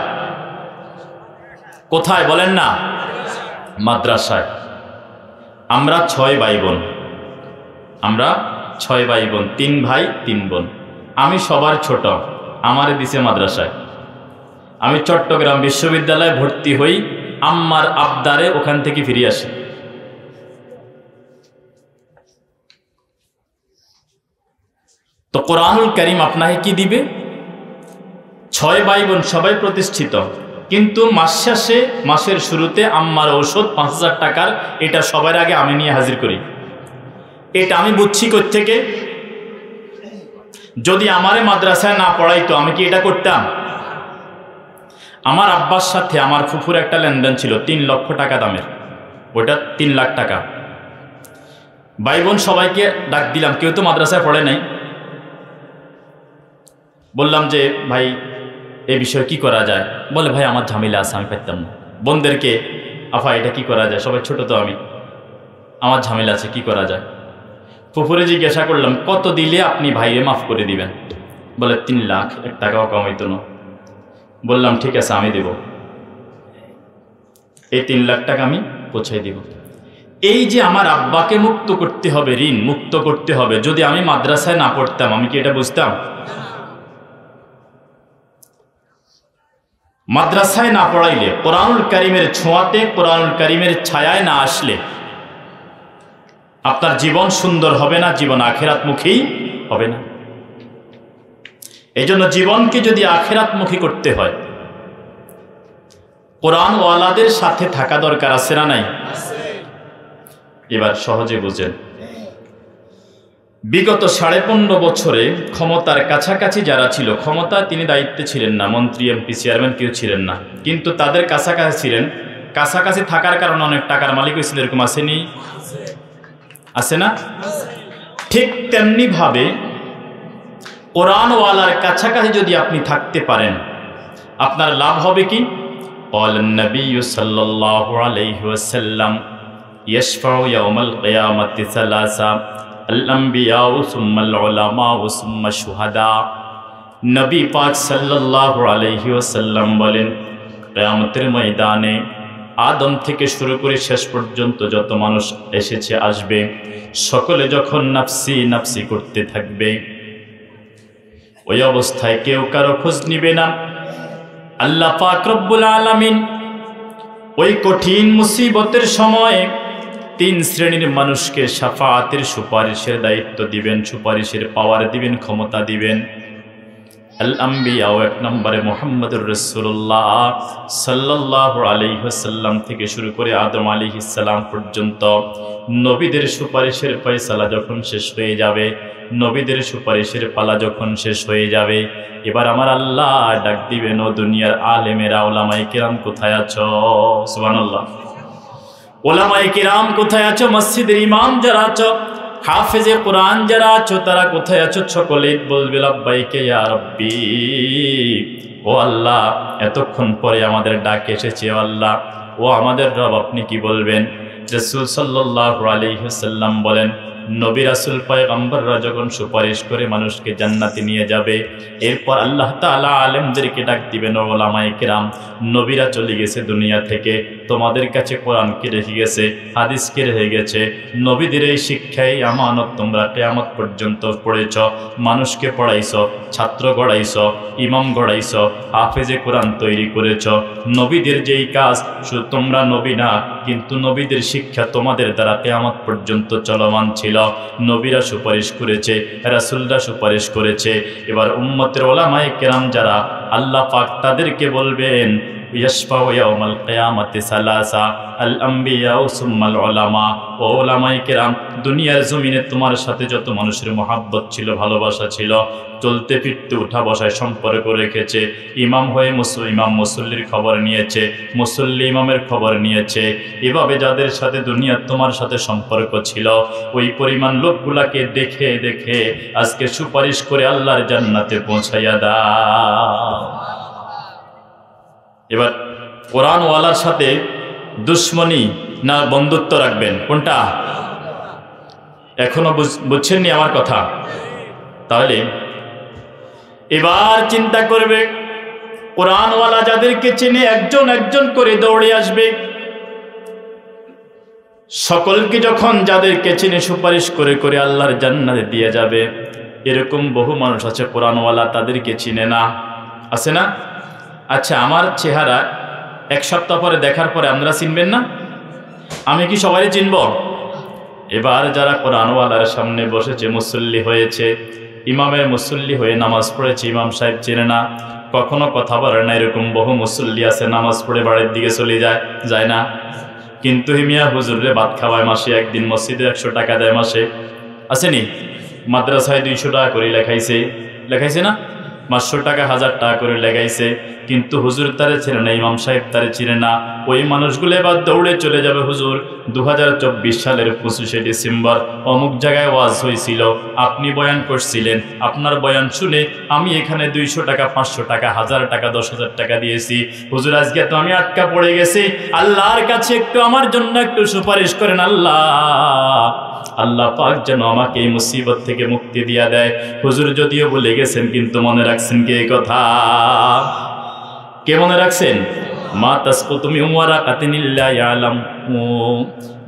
কোথায় বলেন না? মাদ্রাসায়। আমরা 6 ভাই বোন, আমরা 6 ভাই বোন, 3 ভাই 3 বোন। আমি সবার ছোট, আমারে দিছে মাদ্রাসায়। আমি চট্টগ্রাম বিশ্ববিদ্যালয়ে ভর্তি হই, আম্মার আবদারে ওখান থেকে ফিরে আসি। তো কোরআনুল কারীম আপনাকে কি দিবে? 6 ভাই বোন সবাই প্রতিষ্ঠিত, কিন্তু মাস শেষে, মাসের শুরুতে আম্মার ঔষধ 5000 টাকার, এটা সবার আগে আমি নিয়ে হাজির করি। এটা আমি বুঝছি কোত্থেকে? যদি আমারে মাদ্রাসায় না পড়াইতো আমি কি এটা করতাম? আমার আব্বার সাথে আমার ফুফুর একটা লেনদেন ছিল 3 লক্ষ টাকা দামের, ওটা 3 লাখ টাকা। ভাই বোন সবাইকে ডাক দিলাম, কেউ তো মাদ্রাসায় পড়ে নাই। বললাম যে ভাই এই বিষয়ে কি করা যায়? বলে ভাই আমার ঝামেলা আছে, আমি পারতাম না। বোনদেরকে, আফা এটা কি করা যায়? সবাই ছোট তো আমি, আমার ঝামেলা আছে, কি করা যায়? ফুফুরে জিজ্ঞাসা করলাম, কত দিলে আপনি ভাইরে মাফ করে দিবেন? বলে 3 লাখ, 1 টাকাও কমাইতো না। বললাম ঠিক আছে আমি দেব, এই 3 লাখ টাকা আমি পৌঁছাই দিব। এই যে আমার আব্বাকে মুক্ত করতে হবে, ঋণ মুক্ত করতে হবে, যদি আমি মাদ্রাসায় না পড়তাম আমি কি এটা বুঝতাম? মাদ্রাসায় না পড়াইলে, কোরআনুল কারীমের ছোঁয়াতে, কোরআনুল কারীমের ছায়ায় না আসলে আপনার জীবন সুন্দর হবে না, জীবন আখিরাতমুখী হবে না। এই জন্য জীবনকে যদি আখিরাতমুখী করতে হয়, কোরআন ওয়ালাদের সাথে থাকা দরকার, আছে না নাই? এবার সহজে বুঝেন, বিগত 15.5 বছরে ক্ষমতার কাছাকাছি যারা ছিল, ক্ষমতা তিনি দায়িত্বে ছিলেন না, মন্ত্রী এমপি চেয়ারম্যান কেউ ছিলেন না, কিন্তু তাদের কাছাকাছি ছিলেন। কাছাকাছি থাকার কারণে অনেক টাকার মালিক হয়েছিল, এরকম আসেনি? আছে না? ঠিক তেমনি ভাবে কোরআনওয়ালার কাছাকাছি যদি আপনি থাকতে পারেন, আপনার লাভ হবে কি? ক্বালান নবিয়্যু সাল্লাল্লাহু আলাইহি ওয়াসাল্লাম ইয়াশফাউ ইয়াউমাল কিয়ামাতি সালাসা আল-আনবিয়াউ সুম্মাল উলামাউ সুম্মা শুহাদা। নবী পাক সাল্লাল্লাহু আলাইহি ওয়াসাল্লাম বলেন, কিয়ামতের ময়দানে আদম থেকে শুরু করে শেষ পর্যন্ত যত মানুষ এসেছে আসবে, সকলে যখন নাফসি নাফসি করতে থাকবে, ওই অবস্থায় কেউ কারো খোঁজ নিবে না। আল্লাহ পাক রব্বুল আলামিন ওই কঠিন মুসিবতের সময় 3 শ্রেণীর মানুষকে শাফাআতের সুপারিশের দায়িত্ব দিবেন, সুপারিশের পাওয়ার দিবেন, ক্ষমতা দিবেন। আল আম্বিয়া, 1 নম্বরে মুহাম্মদুর রাসূলুল্লাহ সাল্লাল্লাহু আলাইহি ওয়াসাল্লাম থেকে শুরু করে আদম আলাইহিস সালাম পর্যন্ত নবীদের সুপারিশের ফয়সালা যখন শেষ হয়ে যাবে, নবীদের সুপারিশের পালা যখন শেষ হয়ে যাবে, এবার আমার আল্লাহ ডাক দিবেন, ও দুনিয়ার আলেমেরা, ওলামায়ে কেরাম কোথায় আছো? সুবহানাল্লাহ। ওলামায়ে কেরাম কোথায় আছো? মসজিদের ইমাম যারা আছো, হাফেজে কোরআন যারা আছো, তারা কোথায় আছো? সকলেই বলবে লাব্বাইকা ইয়া রাব্বি। ও আল্লাহ, এতক্ষণ পরে আমাদের ডাক এসেছে, ও আল্লাহ, ও আমাদের রব, আপনি কি বলবেন? রাসূল সাল্লাল্লাহু আলাইহি ওয়াসাল্লাম বলেন, নবী রাসূল পয়গম্বররা যখন সুপারিশ করে মানুষকে জান্নাতে নিয়ে যাবে, এরপর আল্লাহ তাআলা আলেমদেরকে ডাক দিবেন, ও ওলামায়ে কেরাম, নবীরা চলে গেছে দুনিয়া থেকে, তোমাদের কাছে কোরআন কে রেখে গেছে, হাদিস কে রেখে গেছে, নবীদের এই শিক্ষাই আমানত তোমরা কিয়ামত পর্যন্ত পড়েছ, মানুষকে পড়াইছো, ছাত্র গড়াইছো, ইমাম গড়াইছো, হাফেজে কোরআন তৈরি করেছ। নবীদের যেই কাজ, শুধু তোমরা নবী না, কিন্তু নবীদের শিক্ষা তোমাদের দ্বারা কিয়ামত পর্যন্ত চলমান ছিল। নবীরা সুপারিশ করেছে, রাসূলরা সুপারিশ করেছে। এবার উম্মতের ওলামায়ে কেরাম যারা, আল্লাহ পাক তাদেরকে বলবেন, ইয়াশফাউ ইয়াউমাল কিয়ামাতি সালাসা আল আম্বিয়া সুম্মাল উলামা। ও ওলামায়ে কেরাম, দুনিয়ার জমিনে তোমার সাথে যত মানুষের মহব্বত ছিল, ভালোবাসা ছিল, চলতে ফিরতে উঠা বসায় সম্পর্ক রেখেছে, ইমাম হয়ে ইমাম মুসল্লির খবর নিয়েছে, মুসল্লি ইমামের খবর নিয়েছে, এভাবে যাদের সাথে দুনিয়ার তোমার সাথে সম্পর্ক ছিল, ওই পরিমাণ লোকগুলাকে দেখে দেখে আজকে সুপারিশ করে আল্লাহর জান্নাতে পৌঁছাইয়া দাও। এবার কোরআনওয়ালার সাথে দুশ্মনী না বন্ধুত্ব রাখবেন, কোনটা? এখনো বুঝছেননি আমার কথা? তাহলে এবার চিন্তা করবে, কোরআনওয়ালা যাদেরকে চিনে একজন একজন করে দৌড়ে আসবে, সকলকে যখন যাদেরকে চিনে সুপারিশ করে করে আল্লাহর জান্নাতে দিয়ে যাবে। এরকম বহু মানুষ আছে কোরআনওয়ালা, তাদেরকে চিনে না, আছে না? আচ্ছা, আমার চেহারা 1 সপ্তাহ পরে দেখার পরে আপনারা চিনবেন না? আমি কি সবাই চিনব? এবার যারা কোরআনওয়ালার সামনে বসেছে, মুসল্লি হয়েছে, ইমামের মুসল্লি হয়ে নামাজ পড়েছে, ইমাম সাহেব চেনে না, কখনো কথা বলে না, এরকম বহু মুসল্লি আছে, নামাজ পড়ে বাড়ির দিকে চলে যায় না, কিন্তু হিমিয়া হুজুরে ভাত খাওয়ায় মাসে একদিন, মসজিদে 100 টাকা দেয় মাসে, আসেনি? মাদ্রাসায় 200 টাকা করে লেখাইছে না? 500 টাকা 1000 টাকা করে লেগাইছে, কিন্তু হুজুর তারে চিনে না, ইমাম সাহেব তারে চিনে না। ওই মানুষগুলো এবার দৌড়ে চলে যাবে, হুজুর 2024 সালের 25শে ডিসেম্বর অমুক জায়গায় ওয়াজ হয়েছিল, আপনি বয়ান করছিলেন, আপনার বয়ান শুনে আমি এখানে 200 টাকা 500 টাকা 1000 টাকা 10,000 টাকা দিয়েছি, হুজুর আজকে তো আমি আটকা পড়ে গেছি, আল্লাহর কাছে একটু আমার জন্য একটু সুপারিশ করেন, আল্লাহ পাক যেন আমাকে এই মুসিবত থেকে মুক্তি দিয়া দেয়। হুজুর যদিও বলে গেছেন, কিন্তু মনে রাখছেন কে কথা? কে মনে রাখছেন? মা তাসকুতু মিন ওয়ারাকাতিন ইল্লা ইয়ালামু,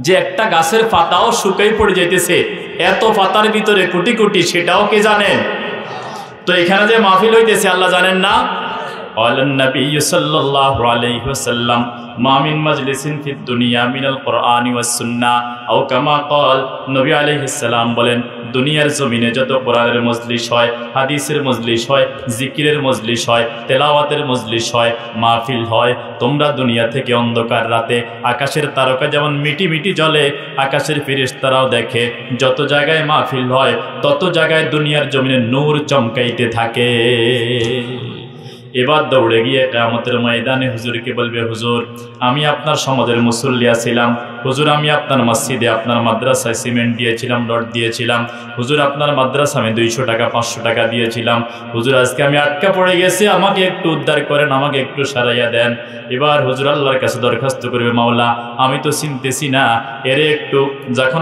যে একটা গাছের পাতাও শুকিয়ে পড়ে যাইতেছে, এত পাতার ভিতরে কোটি কোটি, সেটাও কে জানেন? তো এখানে যে মাহফিল হইতেছে আল্লাহ জানেন না? ক্বালান নবী সাল্লাল্লাহু আলাইহি ওয়াসাল্লাম, মা মিন মাজলিসিন ফিদ দুনিয়া মিনাল কুরআনি ওয়াস সুন্নাহ, আও কামা ক্বাল, নবী আলাইহিস সালাম বলেন, দুনিয়ার জমিনে যত কোরআনের মজলিস হয়, হাদিসের মজলিস হয়, জিকিরের মজলিস হয়, তেলাওয়াতের মজলিস হয়, মাহফিল হয়, তোমরা দুনিয়া থেকে অন্ধকার রাতে আকাশের তারকা যেমন মিটি মিটি জ্বলে, আকাশের ফেরেশতারাও দেখে, যত জায়গায় মাহফিল হয় তত জায়গায় দুনিয়ার জমিনে নূর চমকাইতে থাকে। এবার দৌড়ে গিয়ে কিয়ামতের ময়দানে হুজুরকে বলবে, হুজুর আমি আপনার সমাজের মুসল্লিয়া ছিলাম, হুজুর আমি আপনার মসজিদে আপনার মাদ্রাসায় সিমেন্ট দিয়েছিলাম, রড দিয়েছিলাম, হুজুর আপনার মাদ্রাসা আমি 200 টাকা 500 টাকা দিয়েছিলাম, হুজুর আজকে আমি আটকা পড়ে গেছি, আমাকে একটু উদ্ধার করেন, আমাকে একটু সারাইয়া দেন। এবার হুজুর আল্লাহর কাছে দরখাস্ত করবে, মাওলা আমি তো চিনতেছি না এরে একটু। যখন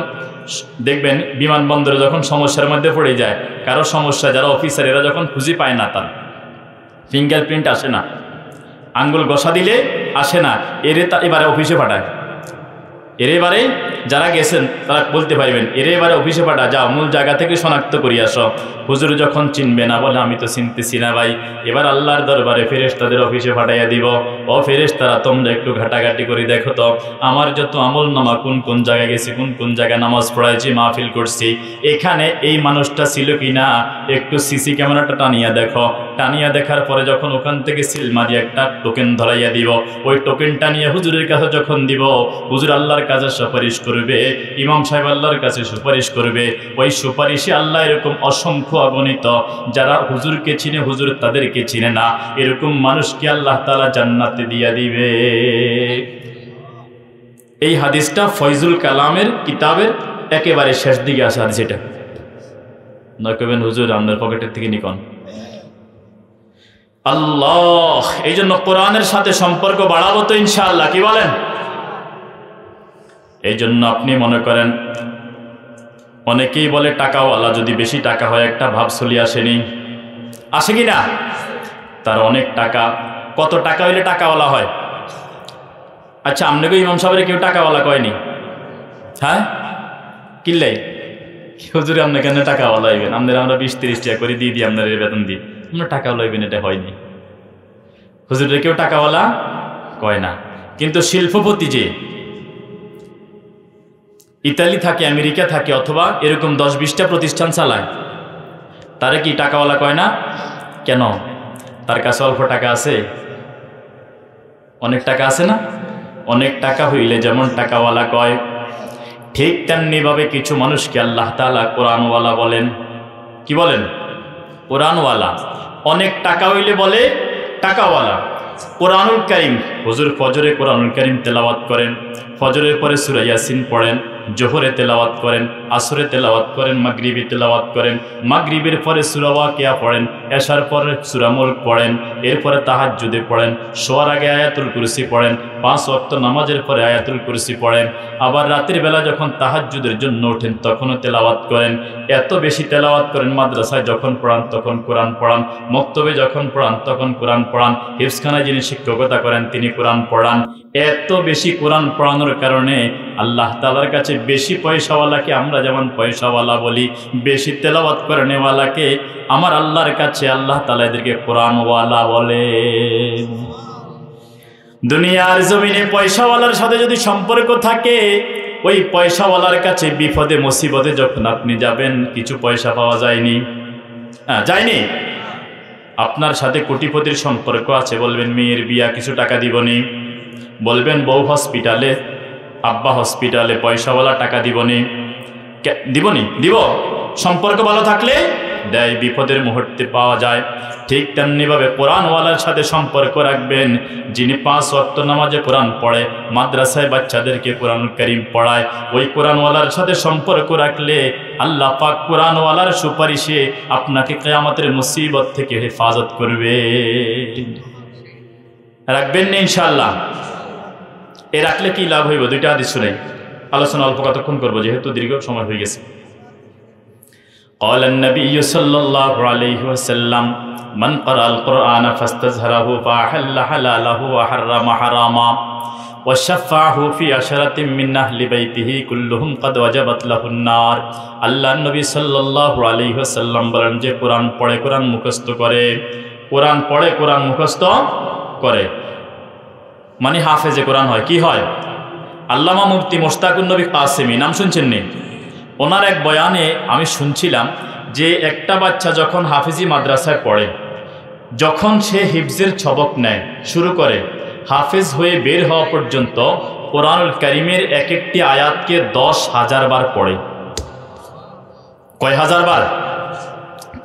দেখবেন বিমানবন্দরে যখন সমস্যার মধ্যে পড়ে যায় কারো সমস্যা, যারা অফিসার এরা যখন খুঁজে পায় না, তার ফিঙ্গারপ্রিন্ট আসে না, আঙ্গুল ঘষা দিলে আসে না, এবারে অফিসে পাঠায়। এবারে যারা গেছেন তারা বলতে পারবেন, এবারে অফিসে পাঠা, যাও মূল জায়গা থেকে শনাক্ত করি আসো। হুজুর যখন চিনবে না, বলে আমি তো চিনতেছি না ভাই, এবার আল্লাহর দরবারে ফেরেশতাদের অফিসে পাঠাইয়া দিব, ও ফেরেশতারা তোমরা একটু ঘাটাঘাটি করে দেখো তো আমার যত আমল নামা কোন কোন জায়গায় গেছি, কোন কোন জায়গায় নামাজ পড়াইছি, মাহফিল করছি, এখানে এই মানুষটা ছিল কি না একটু সিসি ক্যামেরাটা টানিয়া দেখো। টানিয়া দেখার পরে যখন ওখান থেকে সিল মারি একটা টোকেন ধরাইয়া দিব, ওই টোকেনটা নিয়ে হুজুরের কাছে যখন দিব, হুজুর আল্লাহর কাছে সুপারিশ করবে, ইমাম সাহেব আল্লাহর কাছে সুপারিশ করবে। ওই সুপারিশে আল্লাহ এরকম অসংখ্য অগণিত যারা হুজুরকে চিনে হুজুর তাদেরকে চিনে না, এরকম মানুষকে আল্লাহ তাআলা জান্নাতে দিয়া দিবে। এই হাদিসটা ফয়জুল কালামের কিতাবের একেবারে শেষ দিকে আসা হাদিস। এটা নয় কবেন হুজুর আপনার পকেটের থেকে নিকন আল্লাহ। এই জন্য কোরআনের সাথে সম্পর্ক বাড়াবো তো ইনশাআল্লাহ, কি বলেন? এই জন্য আপনি মনে করেন, অনেকেই বলে টাকাওয়ালা যদি বেশি টাকা হয় একটা ভাব চলি আসেনি, আসে কি না? তার অনেক টাকা, কত টাকা হইলে টাকাওয়ালা হয়? আচ্ছা আপনাকে ইমাম সাহেবের কেউ টাকাওয়ালা কয়নি? হ্যাঁ কিনলে হুজুরে আপনার কেন টাকাওয়ালা হইবেন? আপনারা আমরা 20-30 টাকা করে দিয়ে দিই, আপনার বেতন দিই, আপনার টাকাওয়ালা হইবেন, এটা হয়নি। হুজুরের কেউ টাকাওয়ালা কয় না। কিন্তু শিল্পপতি যে ইতালি থাকে, আমেরিকা থাকে, অথবা এরকম 10-20টা প্রতিষ্ঠান চালায়, তারা কি টাকাওয়ালা কয় না? কেন? তার কাছে অল্প টাকা আছে? অনেক টাকা আছে না? অনেক টাকা হইলে যেমন টাকাওয়ালা কয়, ঠিক তেমনিভাবে কিছু মানুষকে আল্লাহ তাআলা কোরআনওয়ালা বলেন। কি বলেন? কোরআনওয়ালা। অনেক টাকা হইলে বলে টাকাওয়ালা। কোরআনুল কারীম, হুজুর ফজরে কোরআনুল কারীম তেলাওয়াত করেন, ফজরের পরে সূরা ইয়াসিন পড়েন, জোহরে তেলাওয়াত করেন, আসরে তেলাওয়াত করেন, মাগরিবে তেলাওয়াত করেন, মাগরিবের পরে সূরা ওয়াকিয়া পড়েন, এশার পরে সূরা মুলক পড়েন, এরপরে তাহাজ্জুদে পড়েন, শোয়ার আগে আয়াতুল কুরসি পড়েন, 5 ওয়াক্ত নামাজের পরে আয়াতুল কুরসি পড়েন, আবার রাতের বেলা যখন তাহাজ্জুদের জন্য ওঠেন তখনও তেলাওয়াত করেন। এত বেশি তেলাওয়াত করেন, মাদ্রাসায় যখন পড়ান তখন কোরআন পড়ান, মক্তবে যখন পড়ান তখন কোরআন পড়ান, হিফজখানায় যিনি শিক্ষকতা করেন তিনি কোরআন পড়ান। এত বেশি কোরআন পড়ানোর কারণে আল্লাহ তাআলার কাছে বেশি পয়সাওয়ালাকে আমরা যেমন পয়সাওয়ালা বলি, বেশি তেলাওয়াত করেনেওয়ালাকে আমার আল্লাহর কাছে আল্লাহ তাআলা এদেরকে কোরআনওয়ালা বলে। দুনিয়ার জমিনে পয়সাওয়ালার সাথে যদি সম্পর্ক থাকে, ওই পয়সাওয়ালার কাছে বিপদে মুসিবতে যখন আপনি যাবেন, কিছু পয়সা পাওয়া যায়নি, যায়নি। আপনার সাথে কোটিপতির সম্পর্ক আছে, বলবেন মেয়ের বিয়া কিছু টাকা দিবনি, বলবেন বউ হসপিটালে, আব্বা হসপিটালে, পয়সাওয়ালা টাকা দিবনি, দিবনি, দিব। সম্পর্ক ভালো থাকলে দেয়, বিপদের মুহূর্তে পাওয়া যায়। ঠিক তেমনিভাবে কোরআনওয়ালার সাথে সম্পর্ক রাখবেন, যিনি 5 ওয়াক্ত নামাজে কোরআন পড়ে, মাদ্রাসায় বাচ্চাদেরকে কোরআনুল কারীম পড়ায়, ওই কোরআনওয়ালার সাথে সম্পর্ক রাখলে আল্লাহ পাক কোরআনওয়ালার সুপারিশে আপনাকে কিয়ামতের মুসিবত থেকে হেফাজত করবে। রাখবেন না ইনশাআল্লাহ? এ রাখলে কি লাভ হইব? 2টা হাদিস শুনাই, আলোচনা অল্প কতক্ষণ করবো যেহেতু দীর্ঘ সময় হয়ে গেছে। قال النبي صلى الله عليه وسلم من قرأ القرآن فاستظهره فأحل حلاله وحرم حراما وشفعه في 10 من أهل بيته كلهم قد وجبت له النار। আল্লাহ নবী সাল্লাল্লাহু আলাইহি ওয়াসাল্লাম বলেন, যে কোরআন পড়ে, কোরআন মুখস্থ করে, কোরআন পড়ে, কোরআন মুখস্থ করে, মানে হাফেজে কোরআন হয়। কি হয়? আল্লামা মুফতি মোশতাকুন নবী কাসেমি, নাম শুনছেন নি? ওনার এক বয়ানে আমি শুনছিলাম যে একটা বাচ্চা যখন হাফিজি মাদ্রাসায় পড়ে, যখন সে হিফজের ছবক নেয় শুরু করে, হাফেজ হয়ে বের হওয়া পর্যন্ত কোরআনুল কারীমের এক একটি আয়াতকে 10,000 বার পড়ে। কয় হাজার বার?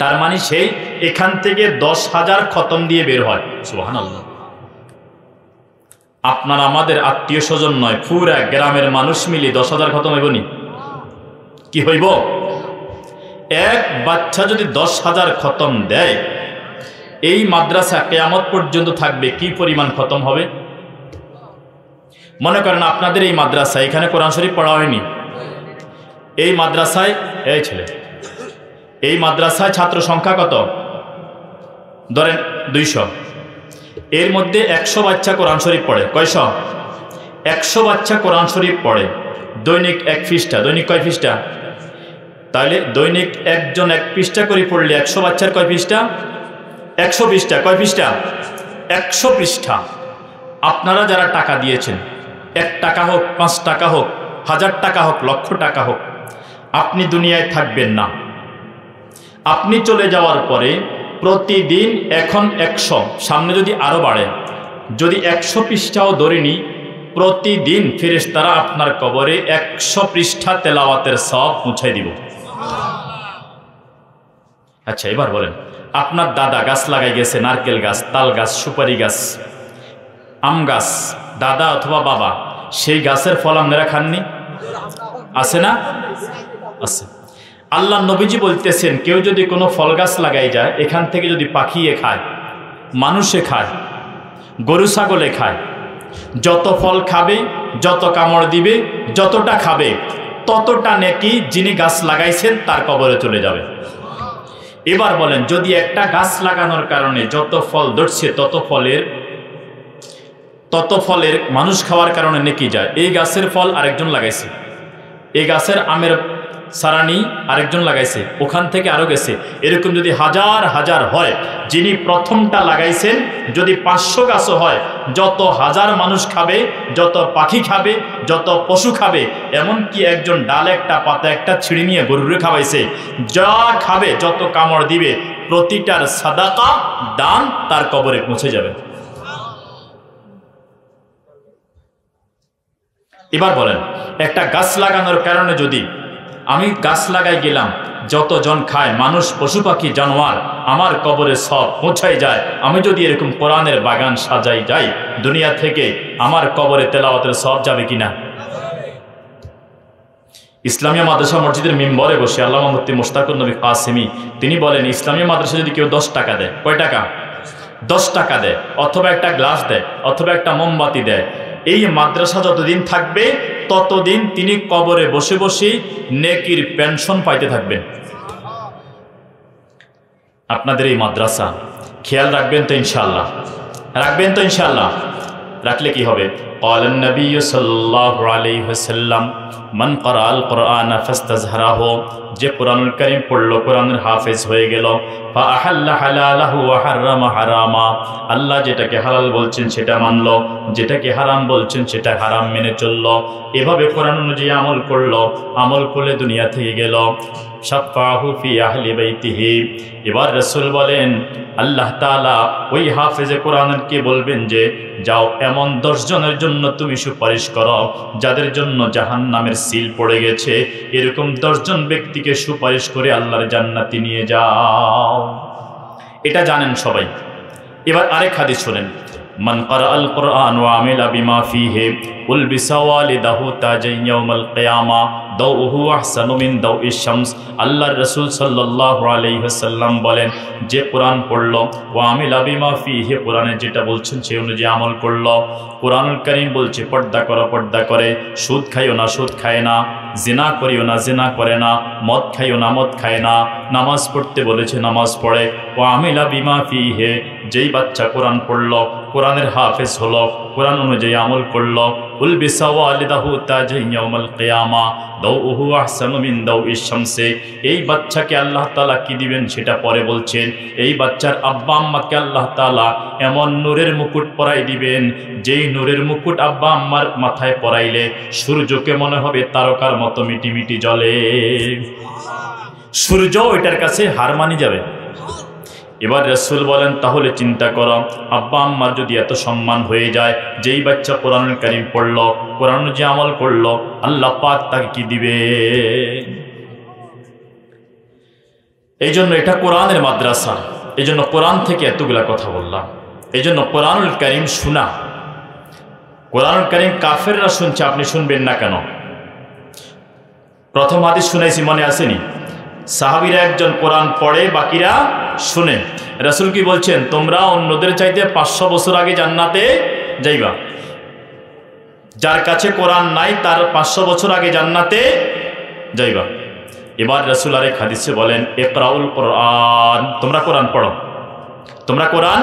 তার মানে সেই এখান থেকে 10,000 খতম দিয়ে বের হয়। সুবহানাল্লাহ। আপনার আমাদের আত্মীয় স্বজন নয়, পুরা গ্রামের মানুষ মিলে 10,000 খতম হইবনি? কি হইব? এক বাচ্চা যদি 10,000 খতম দেয়, এই মাদ্রাসা কিয়ামত পর্যন্ত থাকবে, কি পরিমাণ খতম হবে? মনে করেন আপনাদের এই মাদ্রাসা, এখানে কোরআন শরীফ পড়া হয়নি। এই মাদ্রাসায়, এই ছেলে, এই মাদ্রাসায় ছাত্র সংখ্যা কত? ধরেন 200। এর মধ্যে 100 বাচ্চা কোরআন শরীফ পড়ে। কয়শ? 100 বাচ্চা কোরআন শরীফ পড়ে। দৈনিক 1 পৃষ্ঠা। দৈনিক কয় পৃষ্ঠা? তাহলে দৈনিক একজন 1 পৃষ্ঠা করে পড়লে 100 বাচ্চার কয় পৃষ্ঠা? 100 পৃষ্ঠা। কয় পৃষ্ঠা? 100 পৃষ্ঠা। আপনারা যারা টাকা দিয়েছেন, 1 টাকা হোক, 5 টাকা হোক, 1000 টাকা হোক, লক্ষ টাকা হোক, আপনি দুনিয়ায় থাকবেন না। আপনি চলে যাওয়ার পরে প্রতিদিন এখন 100, সামনে যদি আরো বাড়ে, যদি 100 পৃষ্ঠাও ধরিনি, প্রতিদিন ফেরেশতারা আপনার কবরে 100 পৃষ্ঠা তেলাওয়াতের সওয়াব পৌঁছাই দিব। আচ্ছা, এবার বলেন, আপনার দাদা গাছ লাগাই গেছে, নারকেল গাছ, তাল গাছ, সুপারি গাছ, আম গাছ, দাদা অথবা বাবা, সেই গাছের ফল আপনারা খাননি? আছে না? আছে। আল্লাহ নবীজি বলতেছেন, কেউ যদি কোনো ফল গাছ লাগাই যায়, এখান থেকে যদি পাখিয়ে খায়, মানুষে খায়, গরু ছাগলে খায়, যত ফল খাবে, যত কামড় দিবে, যতটা খাবে, ততটা নেকি যিনি গাছ লাগাইছেন তার কবরে চলে যাবে। এবার বলেন, যদি একটা গাছ লাগানোর কারণে যত ফল ধরছে তত ফলের মানুষ খাওয়ার কারণে নেকি যায়। এই গাছের ফল আরেকজন লাগাইছে, এই গাছের আমের সারানি আরেকজন লাগাইছে, ওখান থেকে আরো গেছে, এরকম যদি হাজার হাজার হয়, যিনি প্রথমটা লাগাইছেন যদি 500 গাছও হয়, যত হাজার মানুষ খাবে, যত পাখি খাবে, যত পশু খাবে, এমনকি একজন ডাল একটা পাতা একটা ছিঁড়ে নিয়ে গরুরে খাওয়াইছে, যা খাবে, যত কামড় দিবে, প্রতিটার সাদাকা দান তার কবরে পৌঁছে যাবে। এবার বলেন, একটা গাছ লাগানোর কারণে যদি আমি গাছ লাগাই গেলাম, যতজন খায়, মানুষ, পশু পাখি, জানোয়ার, আমার কবরে সব পৌঁছাই যায়। আমি যদি এরকম কোরআনের বাগান সাজাই যাই, দুনিয়া থেকে আমার কবরে তেলাওয়াতের সব যাবে কিনা? ইসলামিয়া মাদ্রাসা মসজিদের মিম্বরে বসে আল্লামা মুফতি মুশতাকুর নবী কাসেমি তিনি বলেন, ইসলামিয়া মাদ্রাসা যদি কেউ 10 টাকা দেয়, কয় টাকা? 10 টাকা দেয়, অথবা একটা গ্লাস দেয়, অথবা একটা মোমবাতি দেয়, এই মাদ্রাসা যতদিন থাকবে ততদিন তিনি কবরে বসে বসে নেকির পেনশন পাইতে থাকবেন। আপনাদের এই মাদ্রাসা খেয়াল রাখবেন তো ইনশাআল্লাহ? রাখবেন তো ইনশাআল্লাহ? রাখলে কি হবে? ক্বালান নবী সাল্লাল্লাহু আলাইহি ওয়াসাল্লাম, মান ক্বারাআল কুরআন ফাস্তাজহারাহু, যে কোরআনুল কারীম পড়লো, কোরআনের হাফেজ হয়ে গেল, ফা আহাল্লা হালালাহু ওয়া হারামা হারামা, আল্লাহ যেটাকে হালাল বলছেন সেটা মানলো, যেটাকে হারাম বলছেন সেটা হারাম মেনে চললো, এভাবে কোরআন অনুযায়ী আমল করলো, আমল করলে দুনিয়া থেকে গেল, শাফাহু ফি আহলি বাইতিহি। এবার রাসূল বলেন, আল্লাহ তাআলা ওই হাফেজে কোরআনকে বলবেন যে, যাও এমন 10 জনের জন্য তুমি সুপারিশ করো যাদের জন্য জাহান্নামের সিল পড়ে গেছে, এরকম 10 জন ব্যক্তিকে সুপারিশ করে আল্লাহর জান্নাতে নিয়ে যাও। এটা জানেন সবাই। এবার আরেক হাদিস শুনেন, মান ক্বারাআল কুরআন ওয়া আমিলা বিমা ফীহি উলবিসা ওয়ালিদাহু তাজান ইয়াউমাল কিয়ামা দাউহু আহসানু মিন দাউইশ শামস। আল্লাহর রাসূল সাল্লাল্লাহু আলাইহি ওয়াসাল্লাম বলেন, যে কোরআন পড়লো, ওয়া আমিলা বিমা ফীহি, কোরআনে যেটা বলছেন সেই অনুযায়ী আমল করলো। কোরআনুল কারীম বলছে পর্দা করো, পর্দা করে, সুদ খাইও না, সুদ খায় না, জিনা করিও না, জিনা করে না, মদ খাইও না, মদ খায় না, নামাজ পড়তে বলেছে, নামাজ পড়ে। ওয়া আমিলা বিমা ফীহি, যেই বাচ্চা কোরআন পড়লো, কোরআনের হাফেজ হলো, কোরআন অনুযায়ী আমল করলো, উলবিসা ওয়ালিদাহু তাজান ইয়াউমাল কিয়ামা দাউহু আহসানু মিন দাউইশ শামসি, এই বাচ্চাকে আল্লাহ তাআলা কি দিবেন সেটা পরে বলছেন। এই বাচ্চার আব্বা আম্মাকে আল্লাহ তাআলা এমন নূরের মুকুট পরাই দিবেন, যেই নূরের মুকুট আব্বা আম্মার মাথায় পরাইলে সূর্যকে মনে হবে তারকার মতো মিটি মিটি জ্বলে, সূর্য এটার কাছে হার মানি যাবে। এবার রাসূল বলেন, তাহলে চিন্তা করো, আব্বা আম্মার যদি এত সম্মান হয়ে যায়, যেই বাচ্চা কোরআনুল কারীম পড়লো, কোরআন যে আমল করলো, আল্লাহ পাক তাকে কি দিবে? এই জন্য এটা কোরআনের মাদ্রাসা, এই জন্য কোরআন থেকে এতগুলা কথা বললাম। এই জন্য কোরআনুল কারীম শোনা, কোরআনুল কারীম কাফেররা শুনছে, আপনি শুনবেন না কেন? প্রথম হাদিস শুনাইছি, মনে আসেনি? সাহাবীরা একজন কোরআন পড়ে, বাকিরা শুনে। রাসূল কি বলছেন? তোমরা অন্যদের চাইতে 500 বছর আগে জান্নাতে যাইবা। যার কাছে কোরআন নাই তার 500 বছর আগে জান্নাতে যাইবা। এবার রাসূল আরেক হাদিসে বলেন, ইকরাউল কোরআন, তোমরা কোরআন পড়ো, তোমরা কোরআন।